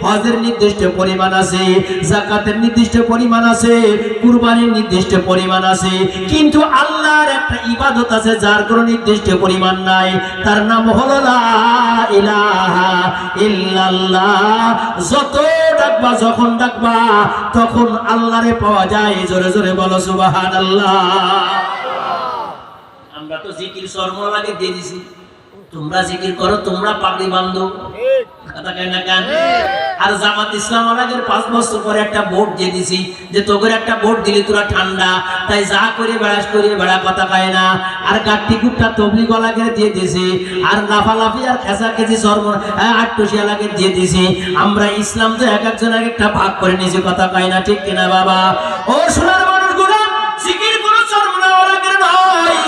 হজের নির্দিষ্ট পরিমাণ আছে, যাকাতের নির্দিষ্ট পরিমাণ আছে, কুরবানির নির্দিষ্ট পরিমাণ আছে। কিন্তু আল্লাহর একটা ইবাদত আছে যার কোনো নির্দিষ্ট পরিমাণ নাই, তার নাম হলো লা ইলাহা ইল্লাল্লাহ। যত ডাকবা, যখন ডাকবা, তখন আল্লাহরে পাওয়া যায়। জোরে জোরে বলো সুবহানাল্লাহ। আমরা তো জিকির শর্মলাকে দিয়ে দিছি, তোমরা জিকির করো, তোমরা পাগড়ি বাঁধো, কথা কয় না কেন? আর জামাত ইসলাম আমাদের 5 বছর পরে একটা ভোট দিয়ে দিছি, যে তোদের একটা ভোট দিলে তোরা ঠান্ডা, তাই যা করে বেড়াস করে বেড়া, কথা কয় না? আর গাট্টি গুট্টা তবলি গলাকে দিয়ে দিছি, আর লাফালাফি আর খেসা খেসি সর্ব আটটুসিয়ালাকে দিয়ে দিছি। আমরা ইসলাম তো এক একজন এক একটা ভাগ করে নিয়েছি, কথা কয় না? ঠিক কিনা বাবা? ও সোনার মানুষগুলো, জিকির কোনো চরমনাওয়ালাদের নয়,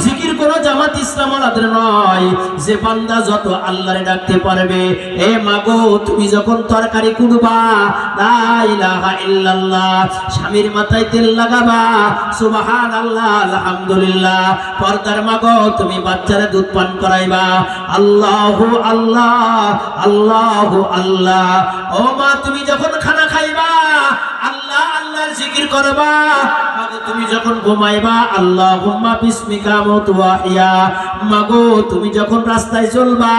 জিকির কোনো জামাত ইসলামওয়ালাদের নয়। যে বান্দা যত আল্লাহরে ডাকতে পারবে, এ মাগো তুমি যখন তরকারি কুড়বা, লা ইলাহা ইল্লাল্লাহ, স্বামীর মাথায় তেল লাগাবা, সুবহানাল্লাহ, আলহামদুলিল্লাহ, পর্দার মাগো তুমি বাচ্চারে দুধ পান করাইবা, আল্লাহু আল্লাহ, আল্লাহু আল্লাহ। ও মা, তুমি যখন খানা খাইবা, আল্লাহ আল্লাহ জিকির করবা। মাগো তুমি যখন ঘুমাইবা আল্লাহুম্মা বিসমিকা আমুতু ওয়া আহইয়া। মাগো তুমি যখন রাস্তায় চলবা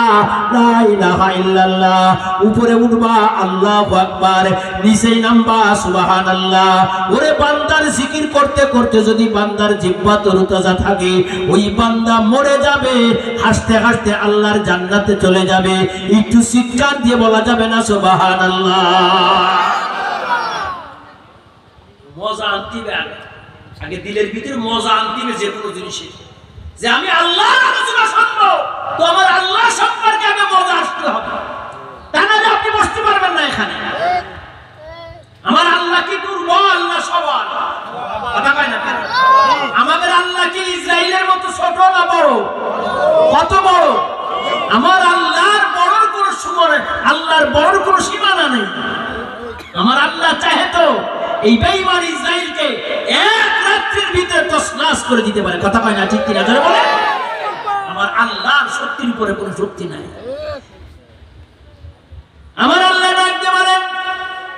লা ইলাহা ইল্লাল্লাহ। উপরে উঠবা আল্লাহু আকবার, নিচেই নামবা সুবহানাল্লাহ। ওরে বান্দার জিকির করতে করতে যদি বান্দার জিহ্বা তরতাজা থাকে, ওই বান্দা মরে যাবে হাসতে হাসতে আল্লাহর জান্নাতে চলে যাবে। একটু চিৎকার দিয়ে বলা যাবে না সুবহানাল্লাহ? মজা আনতিবে আগে দিলের ভিতরে মজা আনতিবে যে কোনো জিনিসে, যে আমি আল্লাহর আলোচনা শুনবো তো আমার আল্লাহ সম্পর্কে আগে মজা আসতে হবে, তা নাহলে আপনি বসতে পারবেন না এখানে। আমার আল্লাহ কি দুর্বল না সবল? কথা কয় না কেন? আমাদের আল্লাহ কি ইসরাইলের মতো ছোট না বড়? কত বড়? আমার আল্লাহর বড়র কোন সীমা, আল্লাহর বড়র কোন সীমানা নেই। আমার আল্লাহ চাহে তো এই বেঈমান ইসরাইলকে এক রাত্রির ভিতরে তছনছ করে দিতে পারে। কথা কয় না ঠিক কিনা জোরে বলে? আমার আল্লাহর শক্তির উপরে কোনো শক্তি নাই। আমার আল্লাহ ডাক দিয়ে বলেন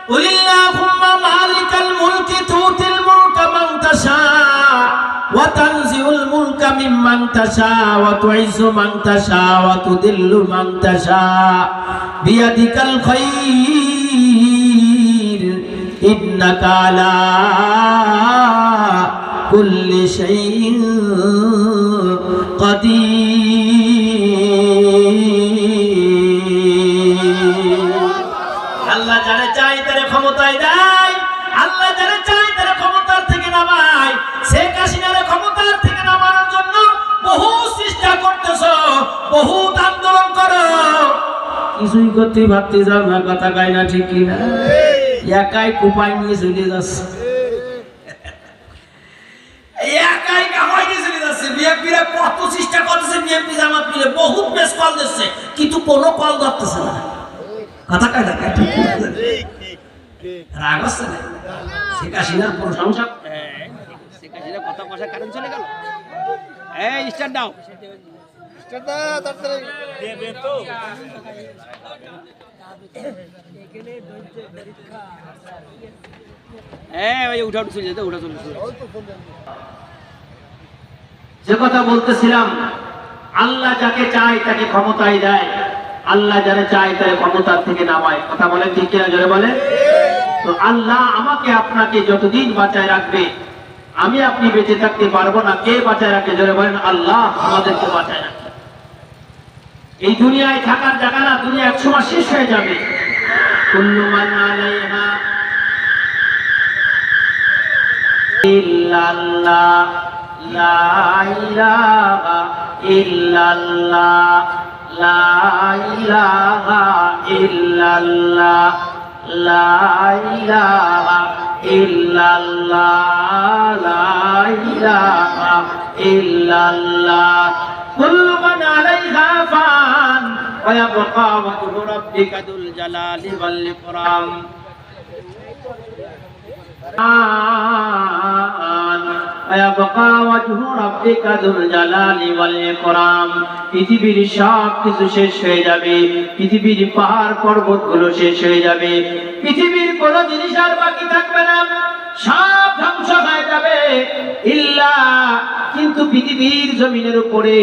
কুলিল্লাহুম্মা মালিকাল মুলকি তুতিল মুলকা মান তাশা ওয়া তানজিউল মুলকা মিম্মান তাশা ওয়া তুইজ্জু মান তাশা ওয়া তুদিল্লু মান তাশা বিয়াদিকাল খায়র ইন্নাকা আলা কুল্লি শাইইন কাদির। আল্লাহ যারা চায় তারা ক্ষমতায় দেয়, আল্লাহ যারা চায় তারা ক্ষমতার থেকে নামায়। শেখ হাসিনার ক্ষমতার থেকে নামানোর জন্য বহু চেষ্টা করতেছো, বহু আন্দোলন করো, কিছুই করতে ভাবতে যাও না। কথা কয় না ঠিক কিনা? একাই কুপাই নিয়ে চলে যাচ্ছে, একাই কামাই নিয়ে চলে যাচ্ছে। বিএনপিরা কত চেষ্টা করতেছে, বিএনপি জামাত মিলে বহুত বেশ কল দিচ্ছে, কিন্তু কোনো কল ধরতেছে না। কথা কয় না ঠিক রাগ হচ্ছে না? শেখ হাসিনার প্রশংসা, শেখ হাসিনার কথা পয়সা কারেন্ট চলে গেল। এই স্টার্ট দাও, স্টার্ট দাও তাড়াতাড়ি দেবে তো। যে কথা বলতেছিলাম, আল্লাহ যাকে চায় তাকে ক্ষমতায় দেয়, আল্লাহ যারা চায় তারা ক্ষমতার থেকে নামায়। কথা বলেন ঠিক কিনা জোরে বলে? তো আল্লাহ আমাকে আপনাকে যতদিন বাঁচায় রাখবে, আমি আপনি বেঁচে থাকতে পারবো না। কে বাঁচায় রাখে জোরে বলেন? আল্লাহ আমাদেরকে বাঁচায় রাখে। এই দুনিয়ায় থাকার জায়গা না, দুনিয়া একসময় শেষ হয়ে যাবে। কুল্লু মান আলাইহা ইল্লাল্লাহ, লা ইলাহা ইল্লাল্লাহ, লা ইলাহা ইল্লাল্লাহ, লা ইলাহা ইল্লাল্লাহ, লা ইলাহা ইল্লাল্লাহ। কুল্লু মান আলাইহা ফান ওয়া ইয়াবকা ওয়াজহু রাব্বিকা যুল জালালি ওয়াল ইকরাম। পৃথিবীর সব কিছু শেষ হয়ে যাবে, পৃথিবীর পাহাড় পর্বত গুলো শেষ হয়ে যাবে, পৃথিবীর কোন জিনিস আর বাকি থাকবে না, সব ধ্বংস হয়ে যাবে। ইল্লা, কিন্তু পৃথিবীর জমিনের উপরে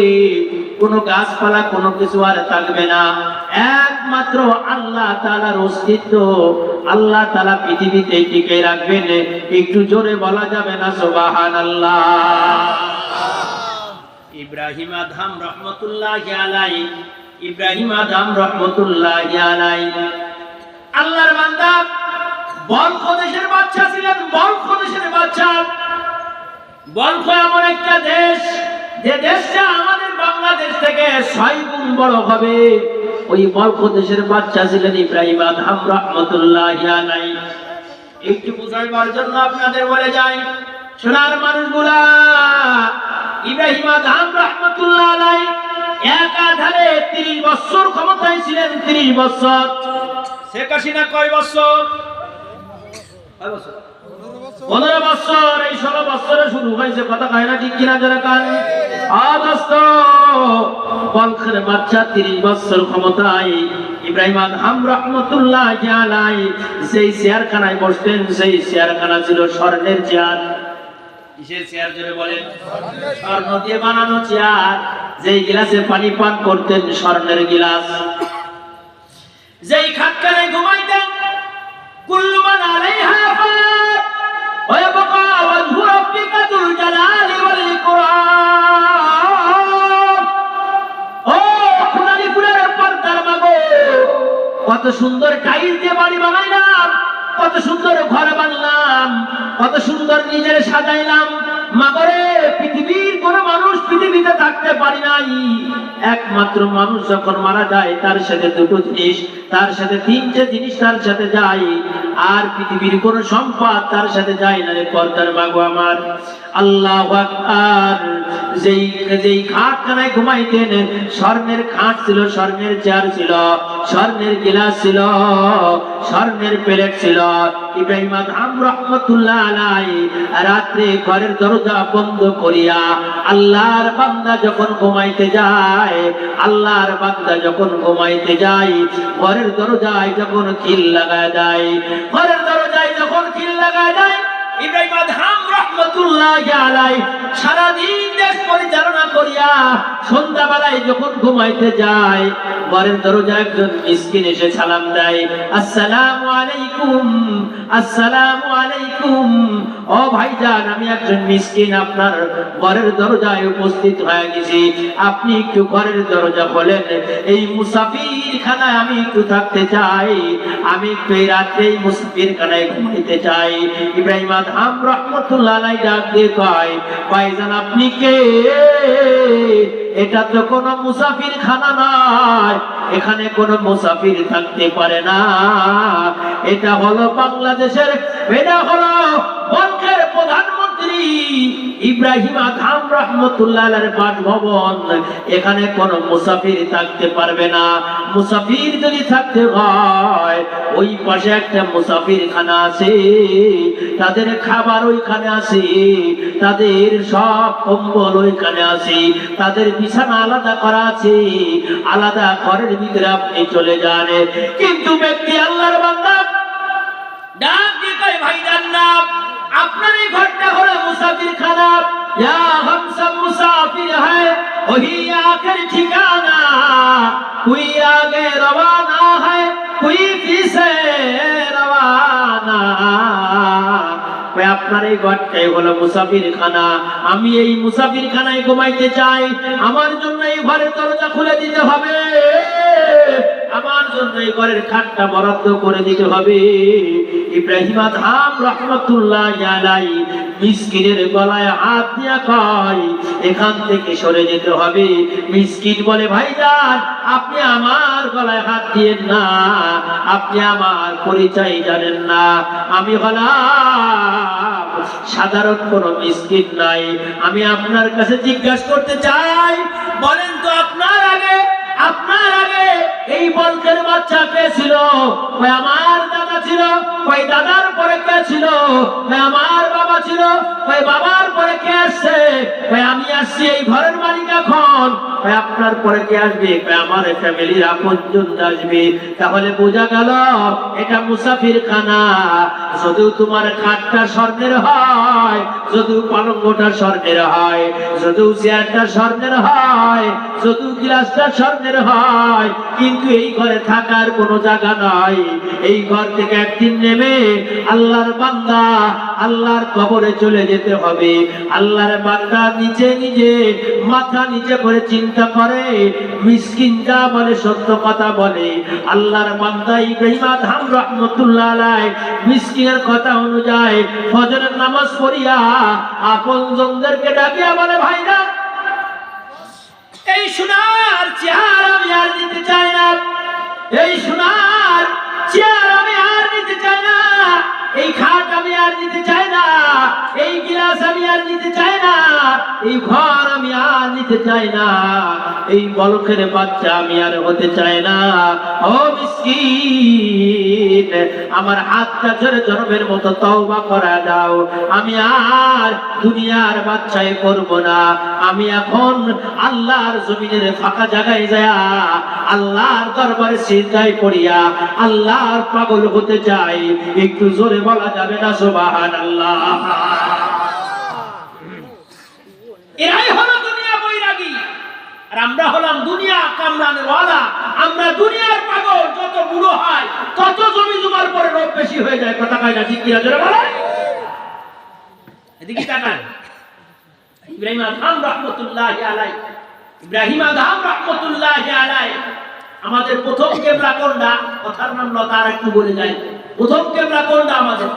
কোনো গাছপালা কোনো কিছু আর থাকবে না। একমাত্র আল্লাহ তাআলার অস্তিত্ব, আল্লাহ তাআলা পৃথিবীতে টিকে রাখবেন। একটু জোরে বলা যাবে না সুবহানাল্লাহ? ইব্রাহিম আদম রহমতুল্লাহি আলাইহি, ইব্রাহিম আদম রহমতুল্লাহি আলাইহি আল্লাহর বান্দা, বলখ দেশের বাদশা ছিলেন। বলখ দেশের বাদশা, বলখ এমন একটা দেশ, যে দেশটা আমাদের বাংলাদেশ থেকে 6 গুণ বড় হবে। ওই বলখ দেশের বাদশা ছিলেন ইব্রাহিম আদম রহমতুল্লাহি আলাইহি। একটু বুঝাইবার জন্য আপনাদের বলে যাই, সোনার মানুষগুলা, ইব্রাহিম আদম রহমতুল্লাহি আলাইহি একাধারে 30 বছর ক্ষমতায় ছিলেন। 30 বছর। শেখ হাসিনা কয় বছর? 15 বছর। এই 16 বছরে শুরু হয়েছে। কথা কয় না ঠিক কিনা যারা কান? দোস্ত, বলখের বাচ্চা 30 বছর ক্ষমতায় ইব্রাহিম আদহাম রহমতুল্লাহি আলাইহি সেই চেয়ারখানায় বসতেন, সেই চেয়ারখানা ছিল স্বর্ণের চেয়ার। কিসের চেয়ার জোরে বলেন? স্বর্ণ দিয়ে বানানো চেয়ার। যেই গিলাসে পানি পান করতেন স্বর্ণের গিলাস। যেই খাটখানায় ঘুমাইতেন কুল্লু মান আলাইহা ফান ওয়া ইয়াবকা ওয়াজহু রাব্বিকা যুল জালালি ওয়াল ইকরাম। ও খুনালিপুরের পর্দার মাগো, কত সুন্দর টাইলস দিয়ে বাড়ি বানাইলাম, কত সুন্দর ঘর বানালাম, কত সুন্দর নিজের সাজাইলাম। মাগরে, পৃথিবীর কোন মানুষ পৃথিবীতে থাকতে পারি নাই। একমাত্র মানুষ যখন মারা যায় তার সাথে দুটো জিনিস, তার সাথে 3টে জিনিস তার সাথে যায়, আর পৃথিবীর কোন সম্পদ তার সাথে যায় না রে পর্দার মাগো আমার। আল্লাহু আকবার। যেই খাটখানায় ঘুমাইতেন স্বর্ণের খাট ছিল, স্বর্ণের চেয়ার ছিল, স্বর্ণের গিলাস ছিল, স্বর্ণের প্লেট ছিল। ইব্রাহিম আদহাম রহমতুল্লাহ আলাইহি রাত্রে ঘরের দরজা বন্ধ করিয়া আল্লাহর বান্দা যখন ঘুমাইতে যায়, আল্লাহর বান্দা যখন ঘুমাইতে যায়, ঘরের দরজায় যখন খিল লাগায় দেয়, ঘরের দরজায় যখন খিল লাগায় দেয়, ইব্রাহিম আদহাম রহমতুল্লাহি আলাইহি সারাদিন দেশ পরিচালনা করিয়া সন্ধ্যাবেলায় যখন ঘুমাইতে যায়, ঘরের দরজায় একজন মিসকিন এসে সালাম দেয়, আসসালামু আলাইকুম, আসসালামু আলাইকুম। ও ভাইজান, আমি একজন মিসকিন আপনার ঘরের দরজায় উপস্থিত হয়ে গেছি, আপনি একটু ঘরের দরজা খোলেন, এই মুসাফির খানায় আমি একটু থাকতে চাই, আমি একটু এই রাত্রে এই মুসাফির খানায় ঘুমাইতে চাই। ইব্রাহিম আদহাম রহমতুল্লাহ আলাইহি ডাক দিয়ে কয়, ভাইজান আপনি কে? এটা তো কোনো মুসাফির খানা নয়, এখানে কোনো মুসাফির থাকতে পারে না। এটা হলো বাংলাদেশের, এটা হলো বঙ্গের প্রধানমন্ত্রী ইব্রাহিম আদহাম রহমতুল্লাহ আলাইহির বাসভবন। এখানে কোনো মুসাফির থাকতে পারবে না। মুসাফির যদি থাকতে হয়, ওই পাশে একটা মুসাফির খানা আছে, তাদের খাবার ওইখানে আছে, তাদের সব কম্বল ওইখানে আছে, তাদের বিছানা আলাদা করা আছে, আলাদা ঘরের ভিতরে আপনি চলে যান। কিন্তু ব্যক্তি আল্লাহর বান্দা ডাক দিয়ে কয়, ভাইজান না, আপনার এই ঘরটা হলো মুসাফির খানা। ইয়া হাম সব মুসাফির হ্যায় ওহি আখির ঠিকানা, কোই আগে রওয়ানা হ্যায় কোই পিছে রওয়ানা। আপনার এই ঘরটাই হলো মুসাফির খানা, আমি এই মুসাফির খানায় ঘুমাইতে চাই, আমার জন্য এই ঘরের দরজা খুলে দিতে হবে, আমার জন্য এই ঘরের খাটটা বরাদ্দ করে দিতে হবে। ইব্রাহিম আদহাম রহমতুল্লাহি আলাইহি মিসকিনের গলায় হাত দিয়া কয়, এখান থেকে সরে যেতে হবে। মিসকিন বলে, ভাইজান আপনি আমার গলায় হাত দিয়েন না, আপনি আমার পরিচয় জানেন না, আমি হলাম সাধারণ কোন মিসকিন নাই। আমি আপনার কাছে জিজ্ঞাসা করতে চাই, বলেন তো আপনার আগে এই বলকের বাচ্চা কে ছিল? ওই আমার দাদা ছিল, ওই দাদার পরে কে ছিল? ওই আমার বাবা ছিল, ওই বাবার পরে কে আসছে? ওই আমি আসছি, এই ঘরের মালিক এখন। ওই আপনার পরে কে আসবে? ওই আমার ফ্যামিলির আপনজন আসবে। তাহলে বোঝা গেল এটা মুসাফির খানা। যদিও তোমার খাটটা স্বর্ণের হয়, যদিও পালঙ্গটা স্বর্ণের হয়, যদিও চেয়ারটা স্বর্ণের হয়, যদিও গ্লাসটা স্বর্ণের হয়, কিন্তু এই ঘরে থাকার কোনো জায়গা নাই। এই ঘর থেকে একদিন নেমে আল্লাহর বান্দা আল্লাহর কবরে চলে যেতে হবে। আল্লাহর বান্দা নিচে নিজে মাথা নিচে করে চিন্তা করে, মিসকিন যা বলে সত্য কথা বলে। আল্লাহর বান্দা ইব্রাহিম আদহাম রহমতুল্লাহ আলাইহি মিসকিনের কথা অনুযায়ী ফজরের নামাজ পড়িয়া আপনজনদেরকে ডাকিয়া বলে, ভাইরা এই সোনার চেয়ার আমি আর নিতে চাই না, এই সোনার চেয়ার আমি আর নিতে চাই না, এই খাট আমি আর নিতে চাই না, এই গিলাস আমি আর নিতে চাই না, এই ঘর আমি আর নিতে চাই না, এই বলকের বাচ্চা আমি আর হতে চাই না। ও মিসকিন, আমার হাতটা ছেড়ে জন্মের মতো তওবা করা দাও, আমি আর দুনিয়ার বাচ্চাই করব না। আমি এখন আল্লাহর জমিনের ফাঁকা জায়গায় যায় আল্লাহর দরবারে সিজদায় পড়িয়া আল্লাহর পাগল হতে চাই। একটু জোরে বলা যাবে না সুবহানাল্লাহ? এরাই হলো দুনিয়া বৈরাগী, আর আমরা হলাম দুনিয়া কামরানওয়ালা। আমরা দুনিয়ার পাগল, যত বুড়ো হয় তত জমি জমার পরে রোগ বেশি হয়ে যায়। কথা কয় না, ঠিক কি জোরে বলে? এদিকে তাকান, ইব্রাহিম আদম রাহমাতুল্লাহি আলাইহি, ইব্রাহিম আদম রাহমাতুল্লাহি আলাইহি আমাদের প্রথম কিবলা কোনটা? কথার নাম লতা, আর একটু বলে যাই, প্রথম কিবলা কোনটা আমাদের?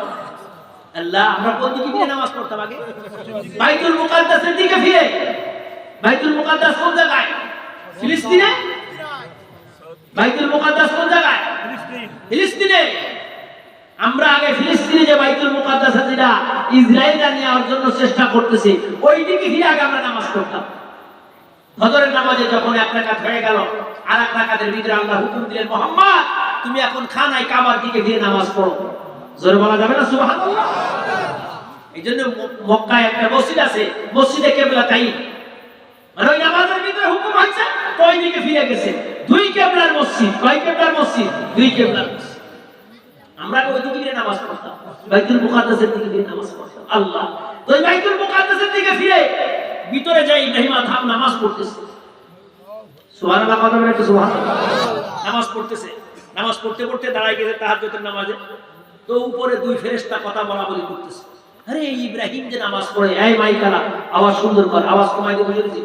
আল্লাহ। আমরা কোন দিকে ফিরে নামাজ পড়তাম আগে? বাইতুল মুকাদ্দাসের দিকে ফিরে। বাইতুল মুকাদ্দাস কোন জায়গায়? ফিলিস্তিনে। বাইতুল মুকাদ্দাস কোন জায়গায়? ফিলিস্তিনে। আমরা আগে ফিলিস্তিনে যে বাইতুল মুকাদ্দাস আছে, যেটা ইসরায়েলরা নেওয়ার জন্য চেষ্টা করতেছে, ওই দিকে ফিরে আগে আমরা নামাজ পড়তাম। ফজরের নামাজে যখন এক রাকাত হয়ে গেল, আর এক রাকাতের ভিতরে আল্লাহ হুকুম দিলেন, মুহাম্মদ তুমি এখন খানায় কাবার দিকে ফিরে নামাজ পড়ো। জোরে বলা যাবে না সুবহানাল্লাহ? এইজন্য মক্কায় একটা মসজিদ আছে, মসজিদে কিবলা তাই, মানে ওই নামাজের ভিতরে হুকুম হয়েছে তো ওই দিকে ফিরে গেছে। দুই কিবলার মসজিদ। কয় কিবলার মসজিদ? দুই কিবলার মসজিদ। আমরা ওই দিকে ফিরে নামাজ পড়তাম, বাইতুল মুকাদ্দাসের দিকে ফিরে নামাজ পড়তাম। আল্লাহ। তো ওই বাইতুল মুকাদ্দাসের দিকে ফিরে ভিতরে যাই ইব্রাহিম আদম নামাজ পড়তেছে। সুবহানাল্লাহ কথা বলে একটু সুবহানাল্লাহ। নামাজ পড়তেছে, নামাজ পড়তে পড়তে দাঁড়ায় গেছে তাহাজ্জুদের নামাজে। তো উপরে দুই ফেরেশতা কথা বলা বলি করতেছে, আরে ইব্রাহিম যে নামাজ পড়ে, এই মাইকালা আওয়াজ সুন্দর কর, আওয়াজ কমাই দিয়ে বলে দিচ্ছি।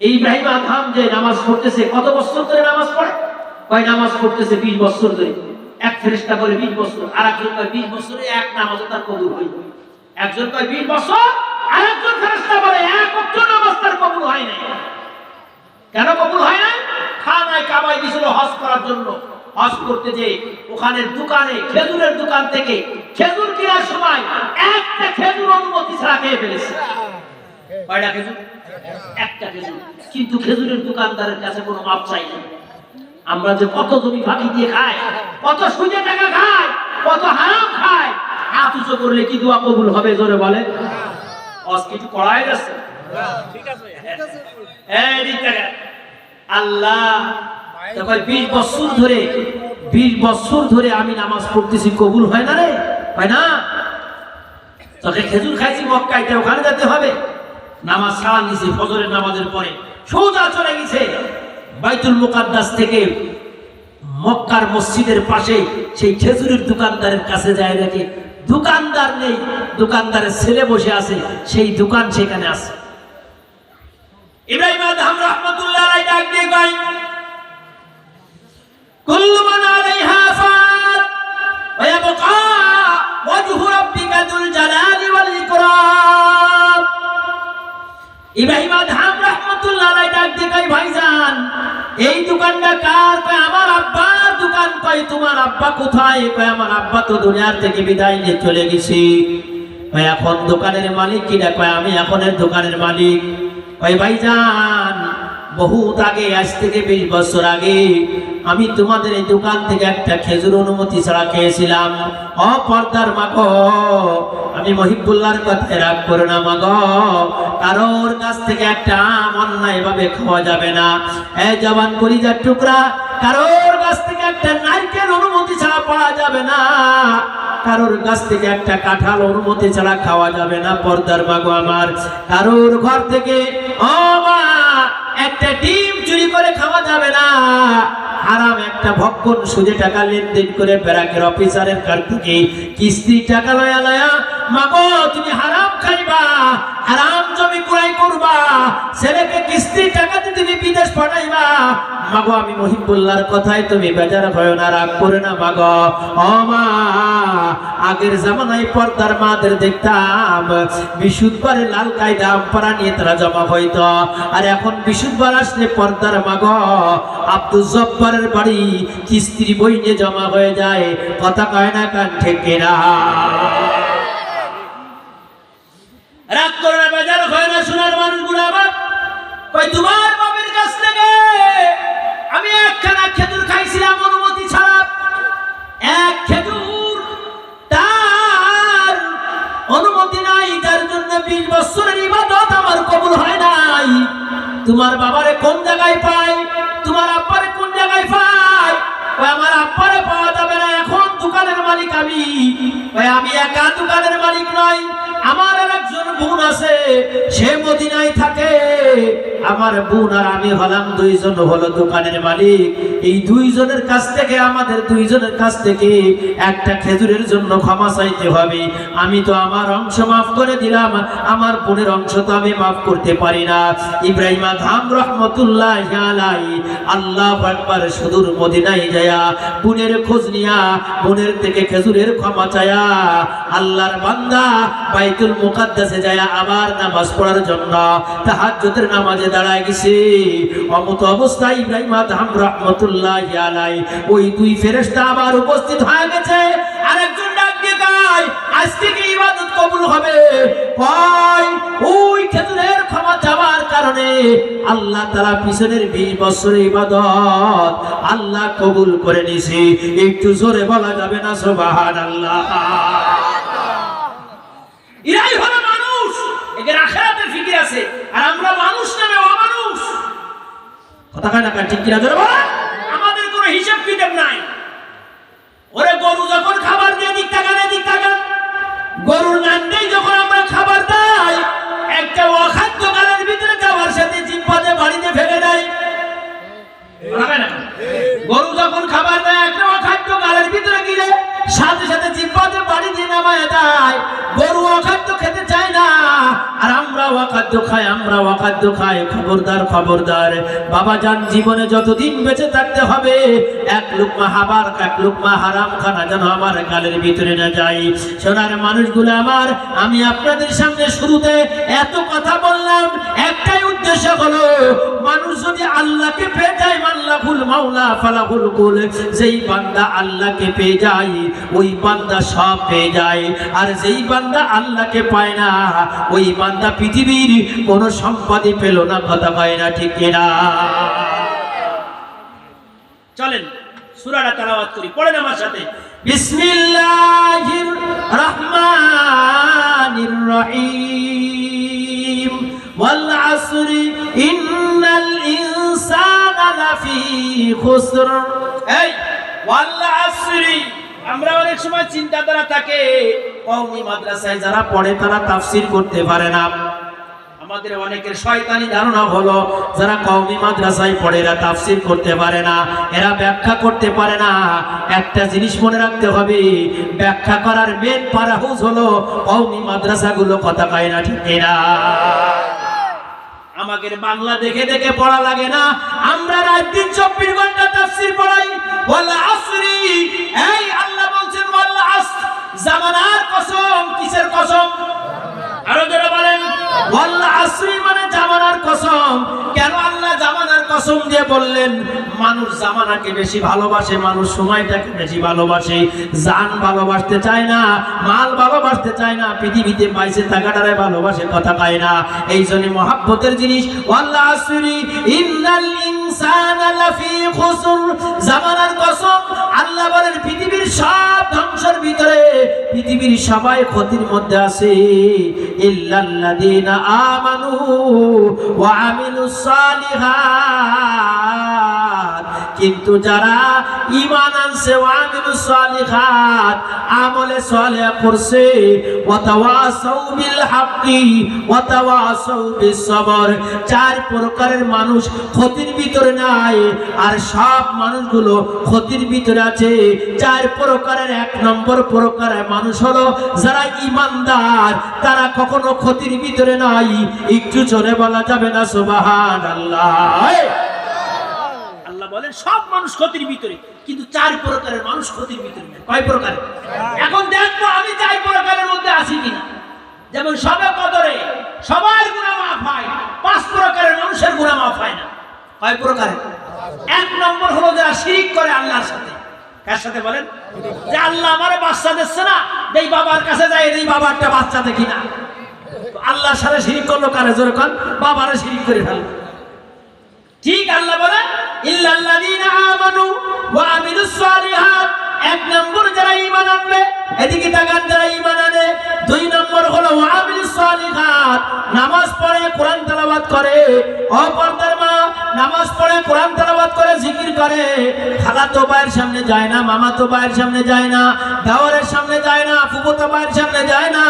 এই ইব্রাহিম আদম যে নামাজ পড়তেছে কত বছর ধরে নামাজ পড়ে? কয় নামাজ পড়তেছে 20 বছর ধরে। এক ফেরেশতা বলে 20 বছর, আর একজন কয় 20 বছরে এক নামাজও তার কবুল হয় না। একজন কয় 20 বছর, আর একজন ফেরেশতা বলে এক ওয়াক্ত নামাজ তার কবুল হয় না। কেন কবুল হয় না? খানায় কাবায় গিয়েছিল হজ করার জন্য। হজ করতে যে ওখানে দোকানে, খেজুরের দোকান থেকে খেজুর কেনার সময় একটা খেজুর অনুমতি ছাড়া খেয়ে ফেলেছে। কয়টা খেজুর? একটা খেজুর। কিন্তু খেজুরের দোকানদারের কাছে কোনো মাপ চাই না। আমরা যে কত জমি ফাঁকি দিয়ে খাই, কত সুদে টাকা খাই, কত হারাম খাই, হাত উঁচু করলে কি দোয়া কবুল হবে? জোরে বলে। হজ কিছু করাই যাচ্ছে? ঠিক আছে, এই ঠিক আছে। আল্লাহ 20 বছর ধরে, 20 বছর ধরে আমি নামাজ পড়তেছি, কবুল হয় না রে? হয় না? তোকে খেজুর খাইছি মক্কায়, ওখানে যেতে হবে। নামাজ ছাড়া নিছে, ফজরের নামাজের পরে সোজা চলে গেছে বাইতুল মুকাদ্দাস থেকে মক্কার মসজিদের পাশে সেই খেজুরের দোকানদারের কাছে যায়, দেখে দোকানদার নেই, দোকানদারের ছেলে বসে আছে, সেই দোকান সেখানে আছে। ইব্রাহিম আদম রাহমাতুল্লাহ আলাইহি ডাক দিয়ে কয়, কুল্লু মান আলাইহা ফান ওয়া ইয়াবকা ওয়াজহু রাব্বিকা যুল জালালি ওয়াল ইকরাম। ইব্রাহিম আদম রাহমাতুল্লাহ আলাইহি ডাক দিয়ে কয়, ভাইজান এই দোকানটা কার? কয় আমার আব্বার দোকান। কয় তোমার আব্বা কোথায়? কয় আমার আব্বা তো দুনিয়ার থেকে বিদায় নিয়ে চলে গেছে। কয় এখন দোকানের মালিক কিনা? কয় আমি এখনের দোকানের মালিক। কয় ভাইজান বহুত আগে, আজ থেকে 20 বছর আগে আমি তোমাদের এই দোকান থেকে একটা খেজুর অনুমতি ছাড়া খেয়েছিলাম। ও পর্দার মা গো, আমি মহিবুল্লাহর কথায় রাগ করো না মা গো, কারোর কাছ থেকে একটা আম অন্যায় ভাবে খাওয়া যাবে না। এই জবান কলিজার টুকরা, কারোর কাছ থেকে একটা নারকেল অনুমতি ছাড়া পাওয়া যাবে না, কারোর কাছ থেকে একটা কাঁঠাল অনুমতি ছাড়া খাওয়া যাবে না। পর্দার মা গো আমার, কারোর ঘর থেকে ও মা একটা ডিম চুরি করে খাওয়া যাবে না। হারাম একটা ভক্ষণ, সুদে টাকা লেনদেন করে ব্যাংকের অফিসারের কাছ থেকে কিস্তি টাকা লয়া লয়া মাগো তুমি হারাম খাইবা, হারাম জমি ক্রয় করবা, ছেলেকে কিস্তি টাকাতে তুমি বিদেশ পাঠাইবা। মাগো আমি মহিবুল্লাহর কথায় তুমি বেজার ভয় না, রাগ করে না মাগো। ও মা, আগের জামানায় পর্দার মাদের দেখতাম বিশুদ্ধবারে লাল কায়দা আমপারা নিয়ে তারা জমা হইত, আর এখন বিশুদ্ধবার আসলে পর্দার মাগো আব্দুল জব্বারের বাড়ি কিস্তির বই নিয়ে জমা হয়ে যায়। কথা কয় না কান ঠেকে না? রাগ করে না, বেজার হয় না সোনার মানুষগুলো। আবার নাই, তোমার বাবারে কোন জায়গায় পাই, তোমার আব্বারে কোন জায়গায় পাই? ওই আমার আব্বারে পাওয়া যাবে না, এখন দোকানের মালিক আমি। ওই আমি একা দোকানের মালিক নই, আমার একজন বোন আছে, সে মদিনায় থাকে। আমার বোন আর আমি হলাম দুইজন হলো দোকানের মালিক। এই দুইজনের কাছ থেকে, আমাদের দুইজনের কাছ থেকে একটা খেজুরের জন্য ক্ষমা চাইতে হবে। আমি তো আমার অংশ মাফ করে দিলাম, আমার বোনের অংশ তো আমি মাফ করতে পারি না। ইব্রাহিম আদহাম রহমতুল্লাহি আলাইহি আল্লাহু আকবার সুদূর মদিনায় যায়া বোনের খোঁজ নিয়া বোনের থেকে খেজুরের ক্ষমা চায়া আল্লাহর বান্দা বাইতুল মুকাদ্দাসে যায়া আবার নামাজ পড়ার জন্য তাহাজ্জুদের নামাজে দাঁড়ায় গেছে। অমত অবস্থায় ইব্রাহিম আদহাম রহমতুল্লাহি আলাইহি ওই দুই ফেরেশতা আবার উপস্থিত হয়ে গেছে। আরেকজন ডাক দিয়ে কয়, আজকে কি ইবাদত কবুল হবে? কয় ওই খেজুরের ক্ষমা চাওয়ার কারণে আল্লাহ তাআলা পিছনের 20 বছরের ইবাদত আল্লাহ কবুল করে নিয়েছে। একটু জোরে বলা যাবে না সুবহানাল্লাহ? এরাই হলো মানুষ, এদের আখিরাতের ফিকির আছে, আর আমরা মানুষ নামে অমানুষ। কথা কয় না, ঠিক কিনা জোরে বলা? আমাদের কোনো হিসাব কিতাব নাই। ওরে গরু যখন খাবার দিয়ে দিক তাকান, গরুর নান্দেই যখন আমরা খাবার দেই, একটা অখাদ্য গালের ভিতরে যাওয়ার সাথে জিহ্বাতে বাড়িতে ফেলে দেয়। গরু যখন খাবার দেয়, একটা অখাদ্য গালের ভিতরে গিয়ে সাথে সাথে জিহ্বাতে বাড়ি দিয়ে নামায় দেয়। গরু অখাদ্য খেতে চায় না, আর আমরা অখাদ্য খাই। খবরদার বাবা জান, জীবনে যতদিন বেঁচে থাকতে হবে এক লুকমা হারাম খানা যেন আমার গালের ভিতরে না যায়। সোনার মানুষগুলো আমার, আমি আপনাদের সামনে শুরুতে এত কথা বললাম, একটাই উদ্দেশ্য হলো মানুষ যদি আল্লাহকে পেয়ে যায়, মাল্লাহুল মাওলা ফালাহুল কুল, যেই বান্দা আল্লাহকে পেয়ে যায় ওই বান্দা সব পেয়ে যায়। আর যেই বান্দা আল্লাহকে পায় না ওই বান্দা পৃথিবীর কোন সম্পদই পেল না। কথা কয় না, ঠিক কিনা? চলেন সূরাটা তেলাওয়াত করি, পড়েন আমার সাথে। বিসমিল্লাহির রহমানির রহিম। ওয়াল আসরি ইন্নাল ইনসানা লাফি খুসর। এই ওয়াল আসরি, আমরা অনেক সময় চিন্তাধারা থাকে কওমি মাদ্রাসায় যারা পড়ে তারা তাফসীর করতে পারে না। আমাদের অনেকের শয়তানি ধারণা হলো যারা কওমি মাদ্রাসায় পড়ে এরা তাফসীর করতে পারে না, এরা ব্যাখ্যা করতে পারে না। একটা জিনিস মনে রাখতে হবে, ব্যাখ্যা করার মেন পারাহুজ হলো কওমি মাদ্রাসাগুলো। কথা কয় না, ঠিক না? আমাদের বাংলা দেখে দেখে পড়া লাগে না, আমরা রাত দিন 24 ঘন্টা তাফসীর পড়াই। ওয়াল আসরি, এই আল্লাহ বলছেন ওয়াল আসর, জামানার কসম। কিসের কসম? আরো জোরে বলেন। ওয়াল আসরি মানে জামানার কসম। কেন আল্লাহ জামানার কসম দিয়ে বললেন? মানুষ জামানাকে বেশি ভালোবাসে, মানুষ সময়টাকে বেশি ভালোবাসে। জান ভালোবাসতে চায় না, মাল ভালোবাসতে চায় না, পৃথিবীতে বাইসে থাকাটারে ভালোবাসে। কথা কয় না? এই জন্য মহাব্বতের জিনিস ওয়াল আসরি ইন্নাল ইনসানা লাফি খুসর, জামানার কসম। আল্লাহ বলেন পৃথিবীর সব ধ্বংসের ভিতরে পৃথিবীর সবাই ক্ষতির মধ্যে আছে, ইল্লাল্লাযীনা আমানু ওয়া আমিলুস সালিহাত। কিন্তু যারা ঈমান আনছে, ওয়া আমিলুস সালিহাত, আমলে সালেহ করছে, ওয়া তাওয়াসাউ বিল হাক্কি ওয়া তাওয়াসাউ বিস সবর, চার প্রকারের মানুষ ক্ষতির ভিতরে নাই। আর সব মানুষগুলো ক্ষতির ভিতরে আছে। চার প্রকারের এক নম্বর প্রকারের মানুষ হলো যারা ঈমানদার, তারা কখনো ক্ষতির ভিতরে নাই। একটু জোরে বলা যাবে না সুবহানাল্লাহ? আল্লাহ বলেন সব মানুষ ক্ষতির ভিতরে, কিন্তু চার প্রকারের মানুষ ক্ষতির ভিতরে নেই। কয় প্রকার? এখন দেখবো আমি চার প্রকারের মধ্যে আছি কিনা। যেমন সবে কদরে সবার গুনাহ মাফ হয়, 5 প্রকারের মানুষের গুনাহ মাফ হয় না। কয় প্রকারের? এক নম্বর হলো যারা শিরিক করে আল্লাহর সাথে। কার সাথে বলেন? যে আল্লাহ আমারে বাচ্চা দিচ্ছে না, এই বাবার কাছে যাই, এই বাবারটা বাচ্চা দেখি না। আল্লাহর সাথে শিরিক করলো কারে? জোরে কোন? বাবারে শিরিক করে ফেললো। ঠিক আল্লাহ বলে ইল্লাল্লাযীনা আমানু ওয়া আমিলুস সালিহাত, এক নম্বর যারা ঈমান আনবে। এদিকে তাকান, যারা ঈমান আনে। 2 নম্বর হলো ওয়া আমিলুস সালিহাত, নামাজ পড়ে, কোরআন তেলাওয়াত করে, ও পর্দার মা, নামাজ পড়ে কোরআন তেলাওয়াত করে জিকির করে, খালাতো ভাইয়ের সামনে যায় না, মামাতো ভাইয়ের সামনে যায় না, দেওরের সামনে যায় না, ফুফুতো ভাইয়ের সামনে যায় না,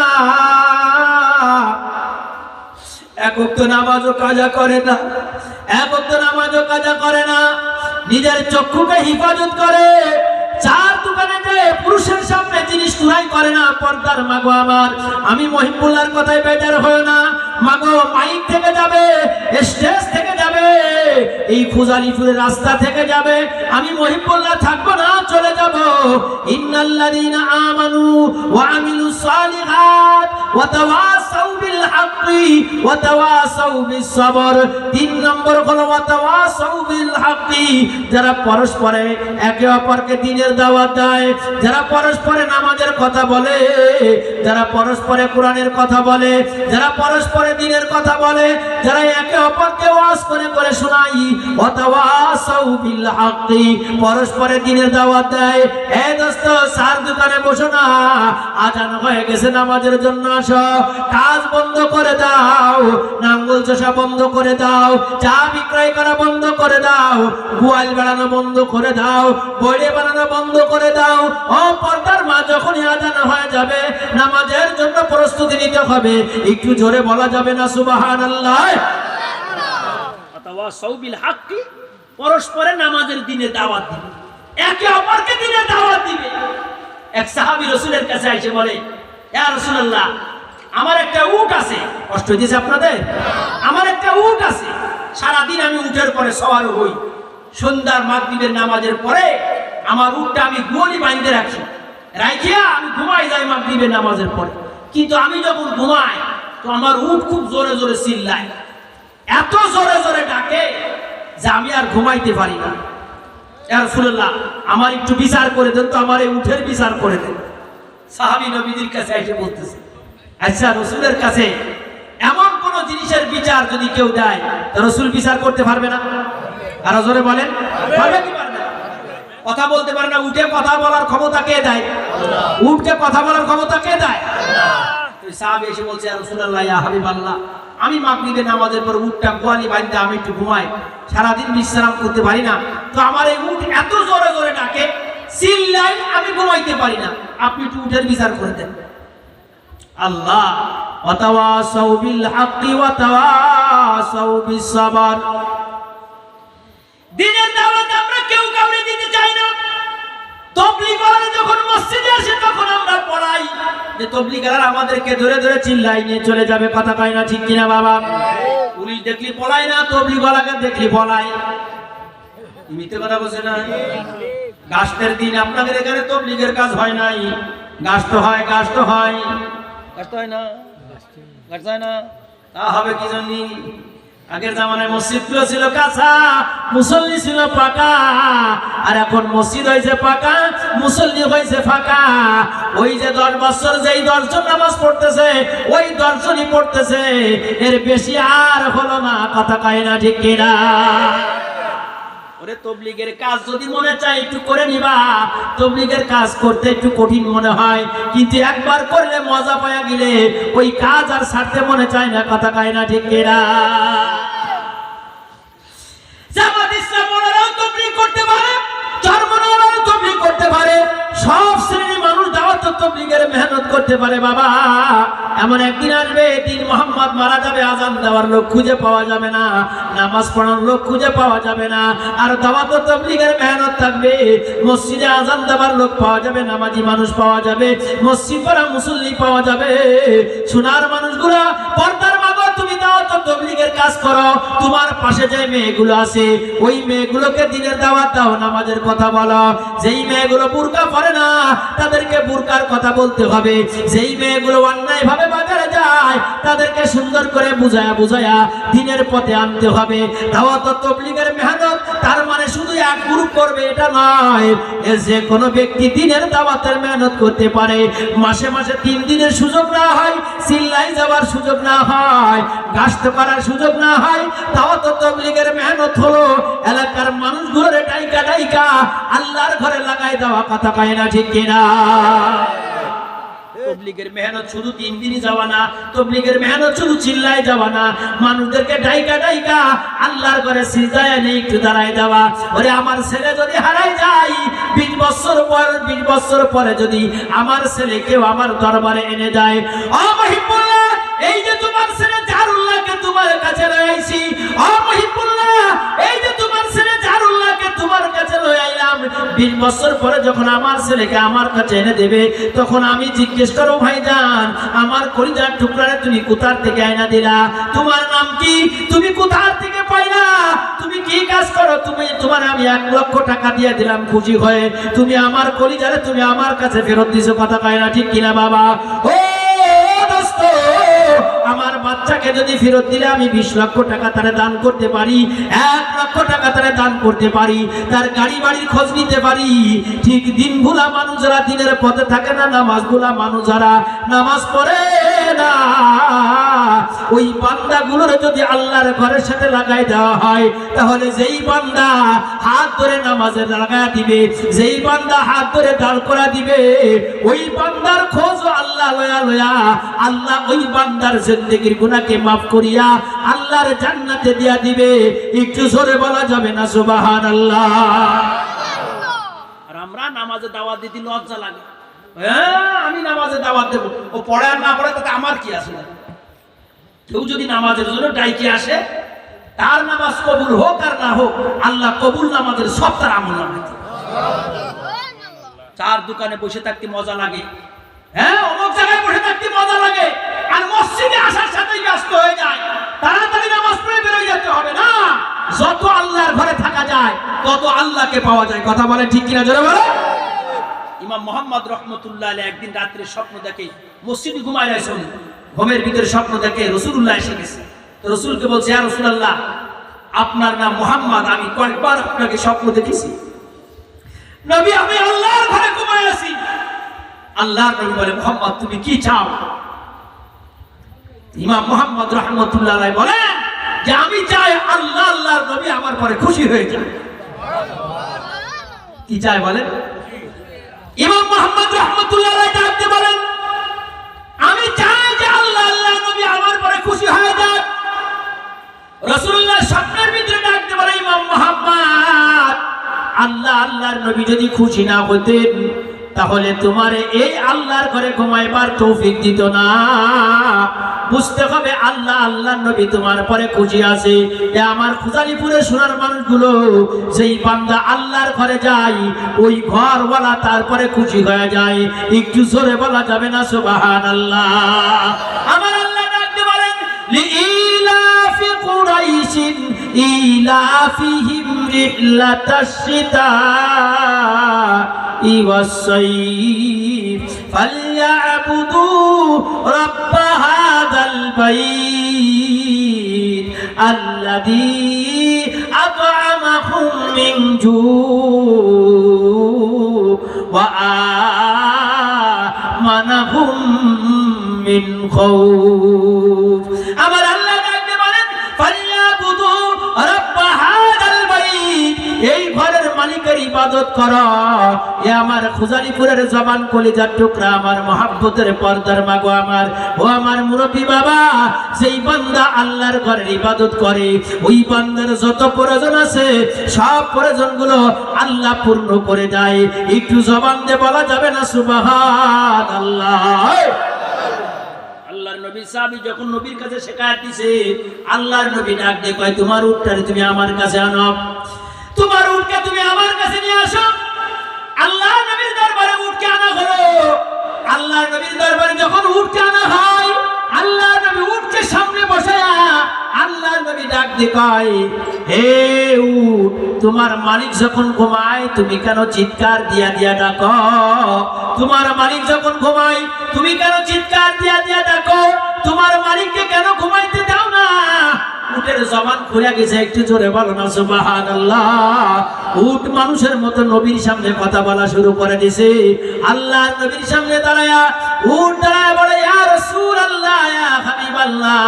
এক ওয়াক্ত নামাজও কাজা করে না, এক ওয়াক্ত নামাজও কাজা করে না, নিজের চক্ষুকে হিফাজত করে, চার দোকানে যায় পুরুষের সামনে জিনিস কুড়াই করে না। পর্দার মাগো আমার, আমি মহিবুল্লাহর কথায় বেজার হয় না মাগো, মাইক থেকে যাবে, স্টেজ থেকে যাবে, এই ফুজালিপুরের রাস্তা থেকে যাবে, আমি মহিবুল্লাহ থাকবো না, চলে যাব। ইন্নাল্লাযীনা আমানু ওয়া আমিলুস সালিহাত ওয়া তাওয়াসাউ বিল হাক্কি ওয়া তাওয়াসাউ বিস সবর। 3 নম্বর হলো ওয়া তাওয়াসাউ বিল হাক্কি, যারা পরস্পরে একে অপরকে দ্বীনের দাওয়াত দেয়, যারা পরস্পরে নামাজের কথা বলে, যারা পরস্পরে কোরআনের কথা বলে, যারা পরস্পরে দ্বীনের কথা বলে, যারা একে অপরকে ওয়াজ করে করে শোনাই, ওয়া তাওয়াসাউ বিল হাক্কি, পরস্পরে দ্বীনের দাওয়াত দেয়। এই দোস্ত, সার দোকানে বসো না, আজান হয়ে গেছে, নামাজের জন্য আসো, কাজ বন্ধ করে দাও, নাঙ্গল চষা বন্ধ করে দাও, চা বিক্রয় করা বন্ধ করে দাও, গোয়াল বেড়ানো বন্ধ করে দাও, বড়ে বানানো বন্ধ করে দাও। ও পর্দার মা, যখনই আজান হয়ে যাবে, নামাজের জন্য প্রস্তুতি নিতে হবে। একটু জোরে বলা যাবে না সুবহানাল্লাহ?
তাওয়াসাউ বিল হাক্কি, পরস্পরে নামাজের দিনে দাওয়াত দিবে, একে অপরকে দিনে দাওয়াত দিবে। এক সাহাবী রাসূলের কাছে এসে বলে, ইয়া রাসূলুল্লাহ, আমার একটা উট আছে।
কষ্ট দিয়েছে আপনাদের?
আমার একটা উট আছে, সারাদিন আমি উটের পরে সওয়ার হই, সন্ধ্যার মাগরিবের নামাজের পরে আমার উটটা আমি গোয়ালি বাঁধে রাখি, রাখিয়া আমি ঘুমাই যাই মাগরিবের নামাজের পরে। কিন্তু আমি যখন ঘুমাই তো আমার উট খুব জোরে জোরে চিল্লায়, এত জোরে জোরে ডাকে যে আমি আর ঘুমাইতে পারি না। ইয়া রাসূলুল্লাহ, আমার একটু বিচার করে দেন তো, আমার এই উটের বিচার করে দেন। সাহাবী নবীদের কাছে এসে বলতেছে, আচ্ছা, রাসূলের কাছে এমন কোন জিনিসের বিচার যদি কেউ দেয়, তা রাসূল বিচার করতে পারবে না? আর জোরে বলেন, পারবে কি পারবে না? কথা বলতে পারে না, উঠে কথা বলার ক্ষমতা কে দেয়? উঠকে কথা বলার ক্ষমতা কে দেয়? তো সাহাবী এসে বলছে, ইয়া রাসূলুল্লাহ, ইয়া হাবিবাল্লাহ, আমি মাগরিবের নামাজের পর উটটা গোয়ালি বাঁধতে আমি একটু ঘুমাই, সারাদিন বিশ্রাম করতে পারি না, তো আমার এই উট এত জোরে জোরে ডাকে, চিল্লাই, আমি ঘুমাইতে পারি না, আপনি একটু উটের বিচার করে দেন। আল্লাহ, ওয়া তাওয়াসাউ বিল হাক্কি ওয়া তাওয়াসাউ বিস সবর। দ্বীনের দাওয়াত আমরা কেউ কাউকে দিতে চাই না। তাবলীগীরা যখন মসজিদে আসে তখন আমরা পড়াই যে তাবলীগীরা আমাদেরকে ধরে ধরে চিল্লাই নিয়ে চলে যাবে, কথা কয় না, ঠিক কিনা বাবা? পুলিশ দেখলি পলায় না, তাবলীগীরাকে দেখলি পলায়। মিথ্যে কথা বলছে না? গাছের দিন আপনাদের এখানে তাবলীগের কাজ হয় নাই, গাছ তো হয়, গাছ তো হয়, গাছ তো হয় না, গাছ হয় না, তা হবে কি জন্য? আগের জামানায় মসজিদগুলো ছিল কাঁচা, মুসল্লি ছিল পাকা, আর এখন মসজিদ হয়েছে পাকা, মুসল্লি হয়েছে ফাঁকা। ওই যে 10 বছর যেই 10 জন নামাজ পড়তেছে, ওই 10 জনই পড়তেছে, এর বেশি আর হলো না, কথা কয় না, ঠিক কিনা? ওরে, তাবলীগের কাজ যদি মনে চায় একটু করে নিবা, তাবলীগের কাজ করতে একটু কঠিন মনে হয়, কিন্তু একবার করলে মজা পাওয়া গেলে ওই কাজ আর ছাড়তে মনে চায় না, কথা কয় না, ঠিক কিনা? জামাত ইসলামীরাও তাবলীগ করতে পারে, চরমনারাও তাবলীগ করতে পারে, সব শ্রেণীর মানুষ দাওয়াত তাবলীগের মেহনত করতে পারে। বাবা, এমন একদিন আসবে, দিন মোহাম্মদ মারা যাবে, আজান দেওয়ার লোক খুঁজে পাওয়া যাবে না, নামাজ পড়ানোর লোক খুঁজে পাওয়া যাবে না, আর দাওয়াত তাবলীগের মেহনত থাকবে। মসজিদে আজান দেওয়ার লোক পাওয়া যাবে, নামাজি মানুষ পাওয়া যাবে, মসজিদ পড়া মুসল্লি পাওয়া যাবে। সোনার মানুষগুলা, পর্দার মাগো, তুমি দাওয়াত তাবলীগের কাজ করো, তোমার পাশে যে মেয়েগুলো আছে ওই মেয়েগুলোকে দিনের দাওয়াত দাও, নামাজের কথা বলো। যেই মেয়েগুলো বুরকা পরে না তাদেরকে বুরকার কথা বলতে হবে, যেই মেয়েগুলো অন্যায় ভাবে বাজারে যায় তাদেরকে সুন্দর করে বুঝায়া বুঝায়া দিনের পথে আনতে হবে। দাওয়াত তাবলীগের মেহনত তার মানে শুধু এক গ্রুপ করবে এটা নয়, যে কোনো ব্যক্তি দিনের দাওয়াতের মেহনত করতে পারে। মাসে মাসে 3 দিনের সুযোগ না হয়, চিল্লাই যাওয়ার সুযোগ না হয়, গাস্ত করার সুযোগ না হয়, দাওয়াত তাবলীগের মেহনত হলো এলাকার মানুষগুলোরে ডাইকা ডাইকা আল্লাহর ঘরে লাগাই দেওয়া, কথা কয় না, ঠিক কিনা?
তবলিগের মেহনত শুধু 3 দিনই যাওয়া না, তবলিগের মেহনত শুধু চিল্লায় যাওয়া না, মানুষদেরকে ডাইকা ডাইকা আল্লাহর ঘরে সিজদায় এনে একটু দাঁড়ায় দেওয়া। ওরে আমার ছেলে যদি হারায় যায়, 20 বছর পরে যদি আমার ছেলেকেও আমার দরবারে এনে দেয়, ও মহিবুল্লাহ, এই যে তোমার ছেলে জারুল্লাহকে তোমার কাছে লয়ে আইছি, ও মহিবুল্লাহ, এই যে তোমার ছেলে জারুল্লাহকে তোমার কাছে লয়ে আইলাম, 20 বছর পরে যখন আমার ছেলেকে আমার কাছে এনে দেবে, তখন আমি জিজ্ঞেস করো, ভাইজান, আমার কলিজার টুকরারে তুমি কোথার থেকে আয়না দিলা? তোমার নাম কি? তুমি কোথার থেকে পাইলা? তুমি কি কাজ করো? তোমার আমি 1 লক্ষ টাকা দিয়ে দিলাম খুশি হয়ে, তুমি আমার কলিজারে তুমি আমার কাছে ফেরত দিছো, কথা কয় না, ঠিক কিনা বাবা? ও দোস্ত, আমার বাচ্চাকে যদি ফেরত দিলে আমি 20 লক্ষ টাকা তারে দান করতে পারি, 1 লক্ষ টাকা তারে দান করতে পারি, তার গাড়ি বাড়ির খোঁজ নিতে পারি। ঠিক দিন ভুলা মানুষ যারা দিনের পথে থাকে না, নামাজ ভুলা মানুষ যারা নামাজ পড়ে না, ওই বান্দাগুলোর যদি আল্লাহর ঘরের সাথে লাগাই দেওয়া হয়, তাহলে যেই বান্দা হাত ধরে নামাজে লাগায় দিবে, যেই বান্দা হাত ধরে দাঁড় করা দিবে, ওই বান্দার খোঁজ আল্লাহ লয়া লয়া আল্লাহ ওই বান্দার জিন্দেগির গুনাহকে মাফ করিয়া আল্লাহর জান্নাতে দিয়া দিবে। একটু জোরে বলা যাবে না সুবহানাল্লাহ? আর আমরা নামাজে দাওয়াত দিতে লজ্জা লাগে, আমি নামাজে দাওয়াত দেব, ও পড়ে আর না পড়ে তাতে আমার কি আছে? কেউ যদি নামাজের জন্য ডাইকে আসে, তার নামাজ কবুল হোক আর না হোক, আল্লাহ কবুল নামাজের সব তার আমল নামে। চার দোকানে বসে থাকতে মজা লাগে, হ্যাঁ, অমুক জায়গায় বসে থাকতে মজা লাগে, আর মসজিদে আসার সাথেই ব্যস্ত হয়ে যায়, তাড়াতাড়ি নামাজ পড়ে বেরোয় যেতে হবে না। যত আল্লাহর ঘরে থাকা যায়, তত আল্লাহকে পাওয়া যায়, কথা বলে ঠিক কিনা জোরে বলে? ইমাম মুহাম্মদ রহমতুল্লাহ আলাইহি একদিন রাত্রে স্বপ্ন দেখে, মসজিদে ঘুমায় আছেন, ঘুমের ভিতরে স্বপ্ন দেখে রাসূলুল্লাহ এসে গেছে। তো রাসূলকে বলছে, ইয়া রাসূলুল্লাহ, আপনার নাম মুহাম্মদ, আমি কয়েকবার আপনাকে স্বপ্ন দেখেছি। নবী, আমি আল্লাহর ঘরে ঘুমায় আছি। আল্লাহর নবী বলে, মুহাম্মদ তুমি কি চাও? ইমাম মুহাম্মদ রহমতুল্লাহ আলাইহি বলেন যে আমি চাই আল্লাহর নবী আমার পরে খুশি হয়ে যায়। কি চাই বলেন? ইমাম মুহাম্মদ রহমতুল্লাহ আলাইহি ডাকতে বলেন, আমি চাই যে আল্লাহর নবী আমার পরে খুশি হয়ে যায়। রাসূলুল্লাহ স্বপ্নের ভিতরে ডাকতে বলে, ইমাম মুহাম্মদ, আল্লাহর নবী যদি খুশি না হতেন, তাহলে তোমারে এই আল্লাহর ঘরে ঘুমাইবার তৌফিক দিত না। বুঝতে হবে আল্লাহর নবী তোমার পরে খুশি আছে। এ আমার খুজারিপুরের সোনার মানুষগুলো, যেই বান্দা আল্লাহর ঘরে যায়, ওই ঘরওয়ালা তারপরে খুশি হয়ে যায়। একটু জোরে বলা যাবে না সুবহানাল্লাহ? আমার আল্লাহ ডাকতে বলেন, লিইলাফি কুরাইশিন ইলাফিহিম রিহলাতাশ শিতা'i ওয়াস-সাইফ ফালইয়াবুদু রাব্ব হাযাল বাইত আল্লাযী আত'আমাহুম মিন জু' ওয়া আমানাহুম মিন খাউফ। আমার আল্লাহ ডাকতে বলেন, ফালইয়াবুদু রাব্ব হাযাল বাইত, এই ঘরের মালিকের ইবাদত করো। এ আমার খুজারিপুরের জবান কলিজার টুকরা, আমার মহব্বতের পর্দার মাগো, আমার ও আমার মুরব্বী বাবা, যেই বান্দা আল্লাহর ঘরের ইবাদত করে, ওই বান্দার যত প্রয়োজন আছে, সব প্রয়োজনগুলো আল্লাহ পূর্ণ করে দেয়। একটু জবান দিয়ে বলা যাবে না সুবহানাল্লাহ? আল্লাহর নবী সাহাবী যখন নবীর কাছে শিকায়াত দিছে, আল্লাহর নবী ডাক দিয়ে কয়, তোমার উটটারে তুমি আমার কাছে আনো, তোমার উটকে তুমি আমার কাছে নিয়ে আসো। আল্লাহর নবীর দরবারে উটকে আনা হলো। আল্লাহর নবীর দরবারে যখন উটকে আনা হয়, আল্লাহর নবী উটকে সামনে বসায়া আল্লাহর নবী ডাক দিয়ে কয়, হে উট, তোমার মালিক যখন ঘুমায় তুমি কেন চিৎকার দিয়া দিয়া ডাকো? তোমার মালিক যখন ঘুমায় তুমি কেন চিৎকার দিয়া দিয়া ডাকো? তোমার মালিককে কেন ঘুমাইতে দাও না? উটের জবান খুলে গেছে, একটু জোরে বলো না সুবহানাল্লাহ? উট মানুষের মতো নবীর সামনে কথা বলা শুরু করে দিছে। আল্লাহর নবীর সামনে দাঁড়ায়া উট দাঁড়ায় বলে, ইয়া রাসূলুল্লাহ, ইয়া হাবিবাল্লাহ,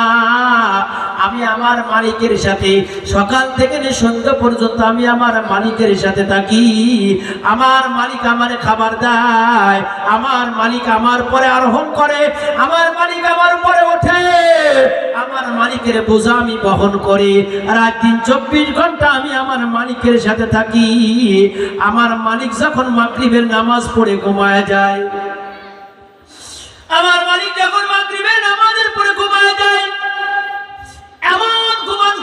আমি আমার মালিকের সাথে সকাল থেকে সন্ধ্যা পর্যন্ত আমি আমার মালিকের সাথে থাকি। আমার মালিক আমারে খাবার দেয়, আমার মালিক আমার পরে আরোহণ করে, আমার মালিক আমার পরে ওঠে, আমার মালিকের বোঝা আমি বহন করি। রাত দিন 24 ঘন্টা আমি আমার মালিকের সাথে থাকি। আমার মালিক যখন মাগরিবের নামাজ পড়ে ঘুমায় যায়, আমার মালিক যখন মাগরিবের নামাজের পরে ঘুমায় যায়, এমন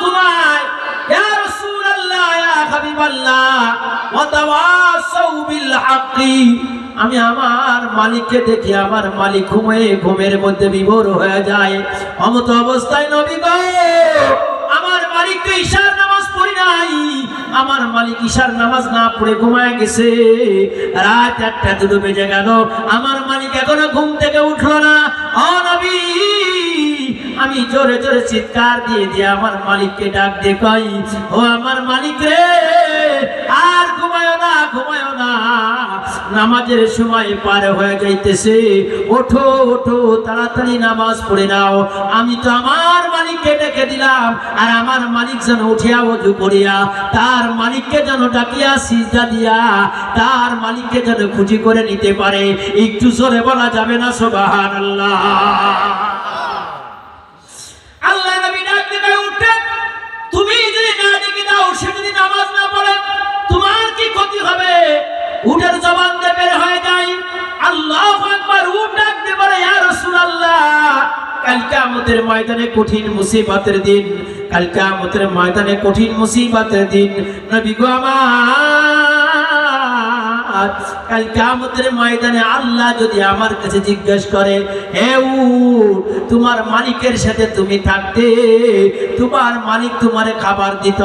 ঘুমায়, ইয়া রাসূলুল্লাহ ইয়া হাবিবাল্লাহ ওয়া তাওয়াসাউ বিল হাক্কি। আমি আমার মালিককে দেখি আমার মালিক ঘুমের মধ্যে বিভোর হয়ে যায়। অমত অবস্থায় নবী গো, আমার মালিক তো ঈশার নামাজ পড়ি নাই, আমার মালিক ঈশার নামাজ না পড়ে ঘুমায় গেছে। রাত 1টা বেজে গেল, আমার মালিক এখনো ঘুম থেকে উঠলো না। ও নবী, আমি জোরে জোরে চিৎকার দিয়ে আমার মালিককে ডাক দিয়ে কই, ও আমার মালিক রে, আর ঘুমায় না, নামাজের সময় পার হয়ে যাইতেছে, ওঠো ওঠো, তাড়াতাড়ি নামাজ পড়ে নাও। আমি তো আমার মালিককে ডেকে দিলাম, আর আমার মালিক যেন উঠিয়া ওযু করিয়া তার মালিককে যেন ডাকিয়া সিজদা দিয়া তার মালিককে যেন খুশি করে নিতে পারে। একটু জোরে বলা যাবে না সুবহানাল্লাহ? আল্লাহ নবী ডাক দিবে, উঠে, তুমি যদি না ডেকে দাও, সে যদি নামাজ না পড়ে, তোমার কি ক্ষতি হবে? উটের জবান দিয়ে বের হয়ে যায়, আল্লাহু আকবার। উট ডাক দিয়ে বলে, ইয়া রাসূলুল্লাহ, কাল কিয়ামতের ময়দানে কঠিন মুসিবতের দিন, কাল কিয়ামতের ময়দানে কঠিন মুসিবতের দিন। নবী গো আমার, কাল কিয়ামতের ময়দানে আল্লাহ যদি আমার কাছে জিজ্ঞাসা করে, হে উট, তোমার মালিকের সাথে তুমি থাকতে, তোমার মালিক তোমারে খাবার দিত,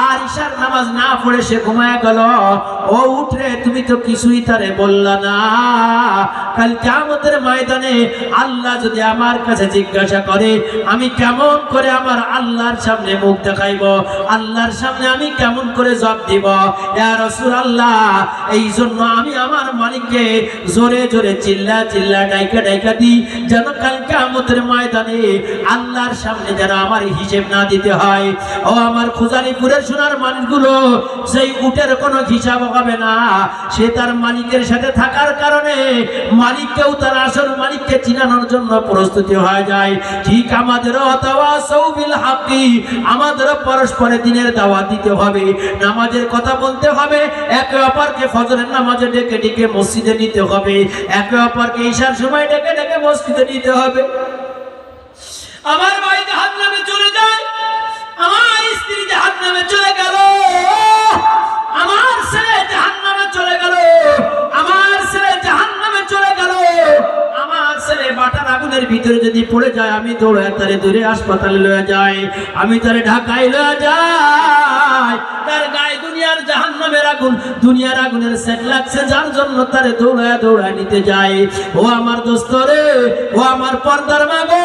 আর ঈশার নামাজ না পড়ে সে ঘুমায় গেল, ও উঠরে, তুমি তো কিছুই তারে বললা না। কাল কিয়ামতের ময়দানে আল্লাহ যদি আমার কাছে জিজ্ঞাসা করে, আমি কেমন করে আমার আল্লাহর সামনে মুখ দেখাইব, আল্লাহর সামনে আমি কেমন করে জবাব দিব? ইয়া রাসূলুল্লাহ, এই জন্য আমি আমার মালিককে জোরে জোরে চিল্লা ডাইকা দিই, যেন কাল কিয়ামতের ময়দানে আল্লাহর সামনে যেন আমার হিসেব না দিতে হয়। ও আমার খুজালিপুরের সোনার মালিকগুলো, সেই উটের কোনো হিসাব হবে না। সে তার মালিকের সাথে থাকার কারণে মালিককেও তার আসল মালিককে চিনানোর জন্য প্রস্তুতি হয়ে যায়। ঠিক আমাদেরও তাওয়াসাউ বিল হাক্কি, আমাদেরও পরস্পরের দিনের দাওয়াত দিতে হবে, নামাজের কথা বলতে হবে, একে অপরকে ফজরের নামাজে ডেকে ডেকে মসজিদে নিতে হবে, একে অপরকে ঈশার সময় ডেকে ডেকে মসজিদে নিতে হবে। আমার ভাই জাহান্নামে চলে যায়, আমার স্ত্রী জাহান্নামে চলে গেল, আমার ছেলে জাহান্নামে চলে গেল, আমার ছেলে জাহান্নামে চলে গেল, আমার ছেলে বাটার আগুনের ভিতরে যদি পড়ে যায়, আমি দৌড়ে তারে দূরে হাসপাতালে লয়ে যাই, আমি তারে ঢাকায় লয়ে যাই, তার গায়ে দুনিয়ার জাহান্নামের আগুন, দুনিয়ার আগুনের সেট লাগছে, যার জন্য তারে দৌড়ায় নিতে যাই। ও আমার দোস্ত রে, ও আমার পর্দার মা গো,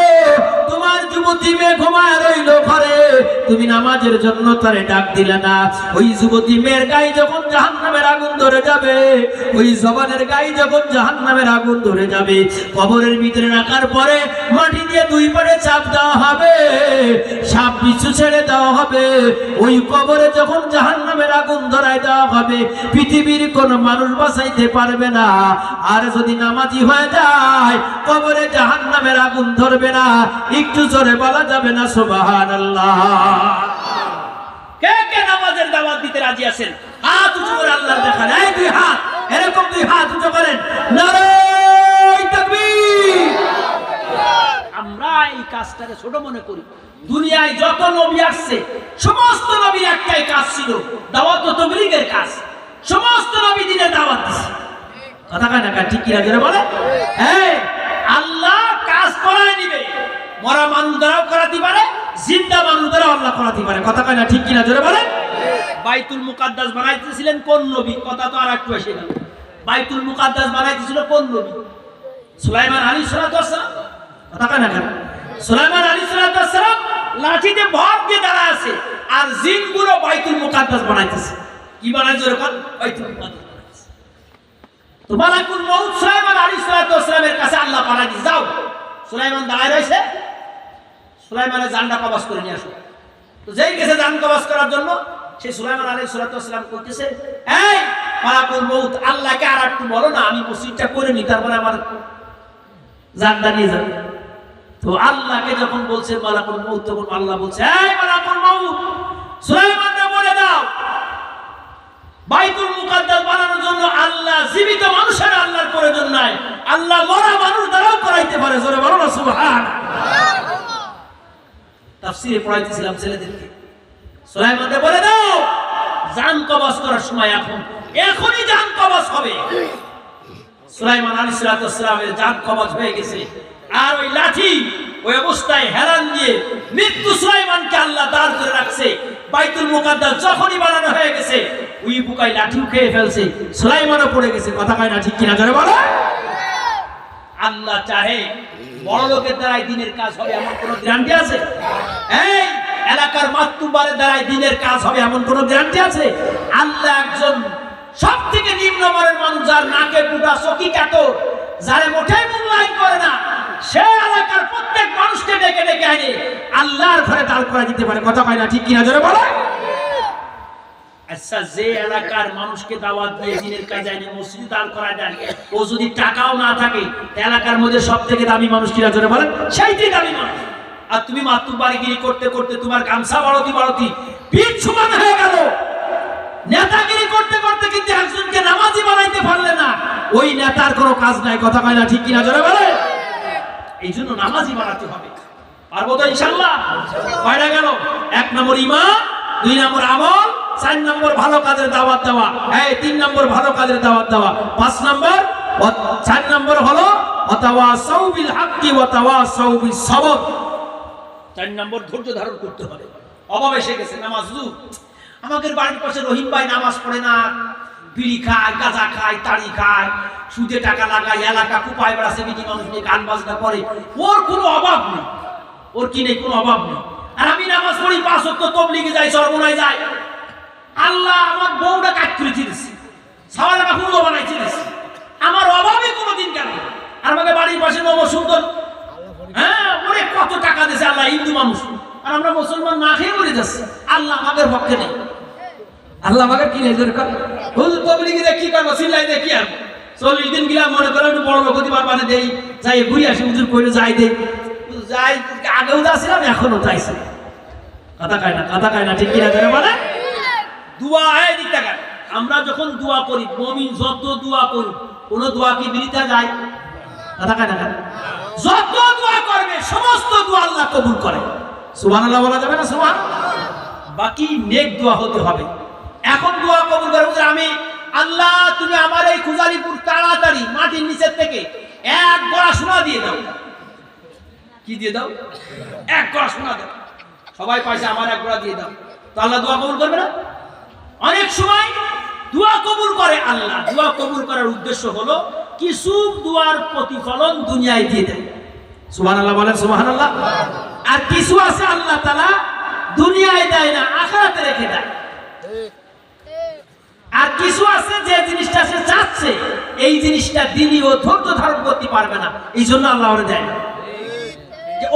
তোমার যুবতী মেয়ে ঘুমায় রইল ঘরে, তুমি নামাজের জন্য তারে ডাক দিলে না। ওই যুবতী মেয়ের গায়ে যখন জাহান্নামের আগুন ধরে যাবে, ওই জবানের গায়ে যখন জাহান্নামের আগুন ধরে যাবে, কবরের ভিতরে রাখার পরে মাটি দিয়ে 2 পারে চাপ দেওয়া হবে, সাপ বিচ্ছু ছেড়ে দেওয়া হবে, ওই কবরে যখন জাহান্নামের আগুন ধরায় দেওয়া হবে, পৃথিবীর কোন মানুষ বাঁচাইতে পারবে না। আর যদি নামাজি হয়ে যায়, কবরে জাহান্নামের আগুন ধরবে না। একটু জোরে বলা যাবে না সুবহানাল্লাহ? কে কে নামাজের দাওয়াত দিতে রাজি আছেন? হাত উঁচু করে আল্লাহ দেখান, এই 2 হাত, এরকম 2 হাত উঁচু করেন, নারায়ে তাকবীর। আমরা এই কাজটাকে ছোট মনে করি। দুনিয়ায় যত নবী আসছে, সমস্ত নবীর একটাই কাজ ছিল, দাওয়াত ও তাবলীগের কাজ। সমস্ত নবী দিনের দাওয়াত দিছে। কথা কয় না, ঠিক কি রাজা বলে? হ্যাঁ, আল্লাহ কাজ করায় নিবে, মরা মানুষ দ্বারাও করাতে পারে, জিন্দা মানুষ দ্বারাও আল্লাহ করাতে পারে। কথা কয় না, ঠিক কি না জোরে বলে? বাইতুল মুকাদ্দাস বানাইতেছিলেন কোন নবী? কথা তো আর একটু এসে গেল। বাইতুল মুকাদ্দাস বানাইতেছিল কোন নবী? সুলাইমান আলাইহিস সালাম। কথা কয় না কেন? সুলাইমান আলাইহিস সালাম লাঠিতে ভর দিয়ে দাঁড়া আছে, আর জিনগুলো বাইতুল মুকাদ্দাস বানাইতেছে। কি বানাইছে এরকম? বাইতুল মুকাদ্দাস বানাইতেছে। তো মালাকুল মউত সুলাইমান আলাইহিস সালামের কাছে আল্লাহ পাঠাই দিয়েছে, যাও। সুলাইমান দাঁড়ায় রয়েছে,
সুলাইমানের জানটা কবজ করে নিয়ে আসো। তো যেই গেছে জান কবজ করার জন্য, সেই সুলাইমান আলাইহিস সালাম বলতেছে, এই মালাকুল মউত, আল্লাহকে আর একটু বলো না, আমি মসজিদটা করে নি, তারপরে আমার জানটা নিয়ে যাবে। তো আল্লাহকে যখন বলছে মালাকুল মউত, তখন আল্লাহ বলছে, এই মালাকুল মউত, সুলাইমানকে বলে দাও বাইতুল মুকাদ্দাস বানানোর জন্য আল্লাহ জীবিত মানুষের আল্লাহর প্রয়োজন নাই, আল্লাহ মরা মানুষ দ্বারাও করাইতে পারে। জোরে বলো না সুবহানাল্লাহ। তাফসীরে পড়াইতেছিলাম ছেলেদেরকে, সুলাইমানকে বলে দাও জান কবজ করার সময় এখনই জান কবজ হবে। সুলাইমান আলাইহিস সালামের জান কবজ হয়ে গেছে, আর ওই লাঠি ওই অবস্থায় হেলান দিয়ে মৃত্যু সুলাইমানকে আল্লাহ দাঁড় করে রাখছে। বাইতুল মুকাদ্দাস যখনই বানানো হয়ে গেছে, ওই বুকাই লাঠিও খেয়ে ফেলছে, সুলাইমানও পড়ে গেছে। কথা কয় না ঠিক কিনা জোরে বলো। আল্লাহ চাহে বড় লোকের দ্বারাই দিনের কাজ হবে এমন কোন গ্যারান্টি আছে? এই এলাকার মাততুবারের দ্বারাই দিনের কাজ হবে এমন কোন গ্যারান্টি আছে? আল্লাহ একজন সব থেকে নিম্নমানের মানুষ, যার নাকে বুটা চকি কাটো, যারে মোটেই মূল্যায়ন করে না, সে এলাকার প্রত্যেক মানুষকে ডেকে ডেকে আনে আল্লাহর ঘরে দাঁড় করা দিতে পারে। কথা কয় না ঠিক কিনা জোরে বলো। আচ্ছা, যে এলাকার মানুষকে দাওয়াত দিয়ে দিনের কাজে আনে মসজিদে দাঁড় করা দেন, ও যদি টাকাও না থাকে, এলাকার মধ্যে সব থেকে দামি মানুষ কিনা জোরে বলেন, সেইটাই দামি মানুষ। আর তুমি মাতব্বারিগিরি করতে করতে তোমার গামছা বাড়তি বাড়তি পিঠ সমান হয়ে গেল, নেতাগিরি করতে করতে কিন্তু একজনকে নামাজি বানাইতে পারলে না, ওই নেতার কোনো কাজ নাই। কথা কয় না ঠিক কিনা জোরে বলেন। এই জন্য নামাজি বানাতে হবে। পারবো তো ইনশাআল্লাহ? কয়টা গেল? 1 নম্বর ঈমান, 2 নম্বর আমল, 4 নম্বর ভালো কাজের দাওয়াত দেওয়া, 3 নম্বর ভালো কাজের দাওয়াত দেওয়া, 5 নম্বর 4 নম্বর হলো ওয়াতাওয়াসাউ বিল হাক্কি ওয়াতাওয়াসাউ বিস সবর। 4 নম্বর ধৈর্য ধারণ করতে হবে। অভাব এসে গেছে, নামাজ আমাদের বাড়ির পাশে রহিম ভাই নামাজ পড়ে না, বিড়ি খায়, গাঁজা খায়, তাড়ি খায়, সুদে টাকা লাগায়, এলাকা কুপায় বেড়াচ্ছে, বিটি মানুষ নিয়ে গান বাজনা করে, ওর কোনো অভাব নেই, ওর কি নেই? কোনো অভাব নেই। আর আমি নামাজ পড়ি, 5 ওয়াক্ত তাবলীগে যাই, চরমনায় যাই, আল্লাহ আমার বউটা কাট করে দিয়েছে, সাওয়ালটা হুলো বানাইছে দিয়েছে, আমার অভাবে কোনোদিন কেন? আর আমাকে বাড়ির পাশে নব সুন্দর, ওরে কত টাকা দিয়েছে আল্লাহ, হিন্দু মানুষ, আর আমরা মুসলমান না খেয়ে মরে যাচ্ছি। আল্লাহ আমাদের পক্ষে নেই, আল্লাহ আমাকে কি নেই? হুজুর তাবলীগে দিয়ে কি করবো? চিল্লাই দিয়ে কি আর 40 দিন গেলাম, মনে করো একটু বড় লোক হতে পারবা না, দেই যাই ঘুরে আসি, হুজুর কইলে যাই দেই, যাই আগেও যাচ্ছিলাম, এখনো চাইছি। কথা কয় না, কথা কয় না ঠিক কিনা জোরে বলে। দোয়া হয় দিক টাকা, আমরা যখন দোয়া করি, মুমিন যত দোয়া করুক, কোন দোয়া কি বিরিতা যায়? কথা কয় না, যত দোয়া করবে সমস্ত দোয়া আল্লাহ কবুল করে। সুবহানাল্লাহ বলা যাবে না? সুবহানাল্লাহ। বাকি নেক দোয়া হতে হবে। এখন দোয়া কবুল করে, আমি আল্লাহ তুমি আমার এই খুজারিপুর তাড়াতাড়ি মাটির নিচের থেকে 1 গড়া সোনা দিয়ে দাও। কি দিয়ে দাও? 1 গড়া সোনা দাও। সবাই পয়সা আমার 1 গড়া দিয়ে দাও, তো আল্লাহ দোয়া কবুল করবে না? অনেক সময় দোয়া কবুল করে আল্লাহ। দোয়া কবুল করার উদ্দেশ্য হলো কিছু দোয়ার প্রতিফলন দুনিয়ায় দিয়ে দেয়। সুবহানাল্লাহ বলেন, সুবহানাল্লাহ। আর কিছু আছে আল্লাহ তাআলা দুনিয়ায় দেয় না, আখিরাতে রেখে দেয়। আর কিছু আছে যে জিনিসটা সে চাচ্ছে, এই জিনিসটা দিলেও ধৈর্য ধারণ করতে পারবে না, এই জন্য আল্লাহ ওরে দেয় না।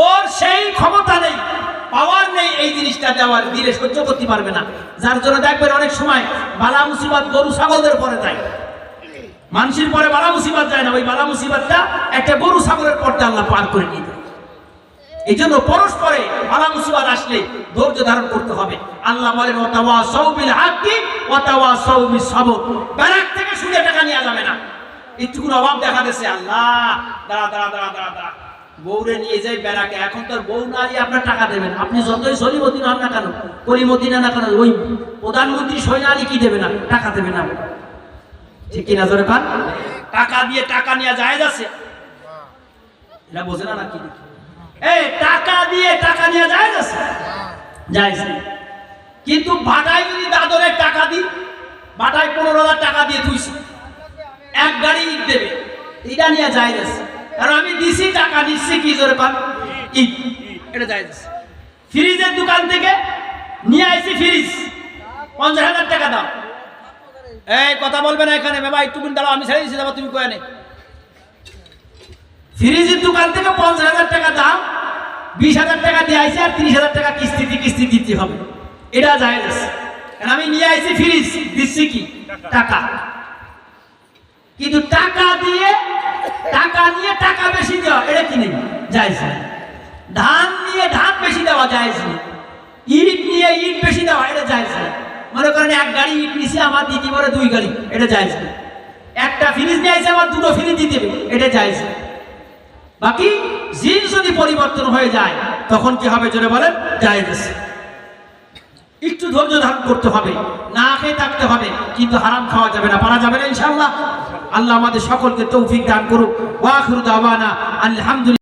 ওর সেই ক্ষমতা নেই, পাওয়ার নেই এই জিনিসটা দেওয়ার, দিলে সহ্য করতে পারবে না। যার জন্য দেখবেন অনেক সময় বালা মুসিবত গরু ছাগলদের পরে যায়, মানুষের পরে বালা মুসিবত যায় না, ওই বালা মুসিবতটা একটা গরু ছাগলের পর্দা আল্লাহ পার করে নিয়ে যায়। এই জন্য পরস্পরে বালা মুসিবত আসলে ধৈর্য ধারণ করতে হবে। আল্লাহ বলেন ওয়াতাওয়াসাউ বিল হাক্কি ওয়াতাওয়াসাউ বিস সবর। ব্যারাক থেকে সুদে টাকা নিয়ে যাবে না। একটুকুন অভাব দেখা দিয়েছে, আল্লাহ দাঁড়া দাঁড়া দাঁড়া দাঁড়া দাঁড়া, বউরে নিয়ে যাই ব্যারাকে, এখন তার বউ না দিয়ে আপনার টাকা দেবেন, আপনি যতই সলিমতি হন না কেন, কলিমতি না কেন, ওই প্রধানমন্ত্রী সৈন্য আলী কি দেবে না? টাকা দেবে না। ঠিক কিনা জোরে কান? টাকা দিয়ে টাকা নিয়ে যায় যাচ্ছে, এটা বোঝে না নাকি? এই টাকা দিয়ে টাকা নিয়ে যায় যাচ্ছে, যাইছে। কিন্তু ভাটায় যদি দাদরের টাকা দিই, ভাটায় 15,000 টাকা দিয়ে তুইছে, 1 গাড়ি ইট দেবে, এটা নিয়ে যায় যাচ্ছে। আর আমি দিছি টাকা, দিচ্ছি কি জোরে পান? ইট, এটা যায় যাচ্ছে। ফ্রিজের দোকান থেকে নিয়ে আইছি ফ্রিজ, 50,000 টাকা দাম। এই কথা বলবে না এখানে, বাবা একটু দাঁড়াও, আমি ছেড়ে দিচ্ছি, তুমি কয়ে নে। ফ্রিজের দোকান থেকে 50,000 টাকা দাম,
20,000 টাকা দিয়ে আইসি আর 30,000 টাকা কিস্তি দিতে হবে, এটা জায়েজ আছে। কারণ আমি নিয়ে আইসি ফ্রিজ, দিচ্ছি কি টাকা, কিন্তু টাকা নিয়ে টাকা বেশি দেওয়া এটা কি নেই, জায়েজ নেই। ধান নিয়ে ধান বেশি দেওয়া জায়েজ নেই, ইট নিয়ে ইট বেশি দেওয়া এটা জায়েজ নেই। মনে করেন 1 গাড়ি ইট নিছি, আমার দিতে পারে 2 গাড়ি, এটা জায়েজ নেই। একটা ফ্রিজ নিয়ে আইসি, আমার 2টো ফ্রিজ দিতে হবে, এটা জায়েজ নেই। বাকি জিনিস যদি পরিবর্তন হয়ে যায় তখন কি হবে জোরে বলেন, জায়েজ আছে। একটু ধৈর্য ধারণ করতে হবে, না খেয়ে থাকতে হবে, কিন্তু হারাম খাওয়া যাবে না, পারা যাবে না ইনশাআল্লাহ। আল্লাহ আমাদের সকলকে তৌফিক দান করুক। ওয়া আখিরু দাওয়ানা আলহামদুলিল্লাহ।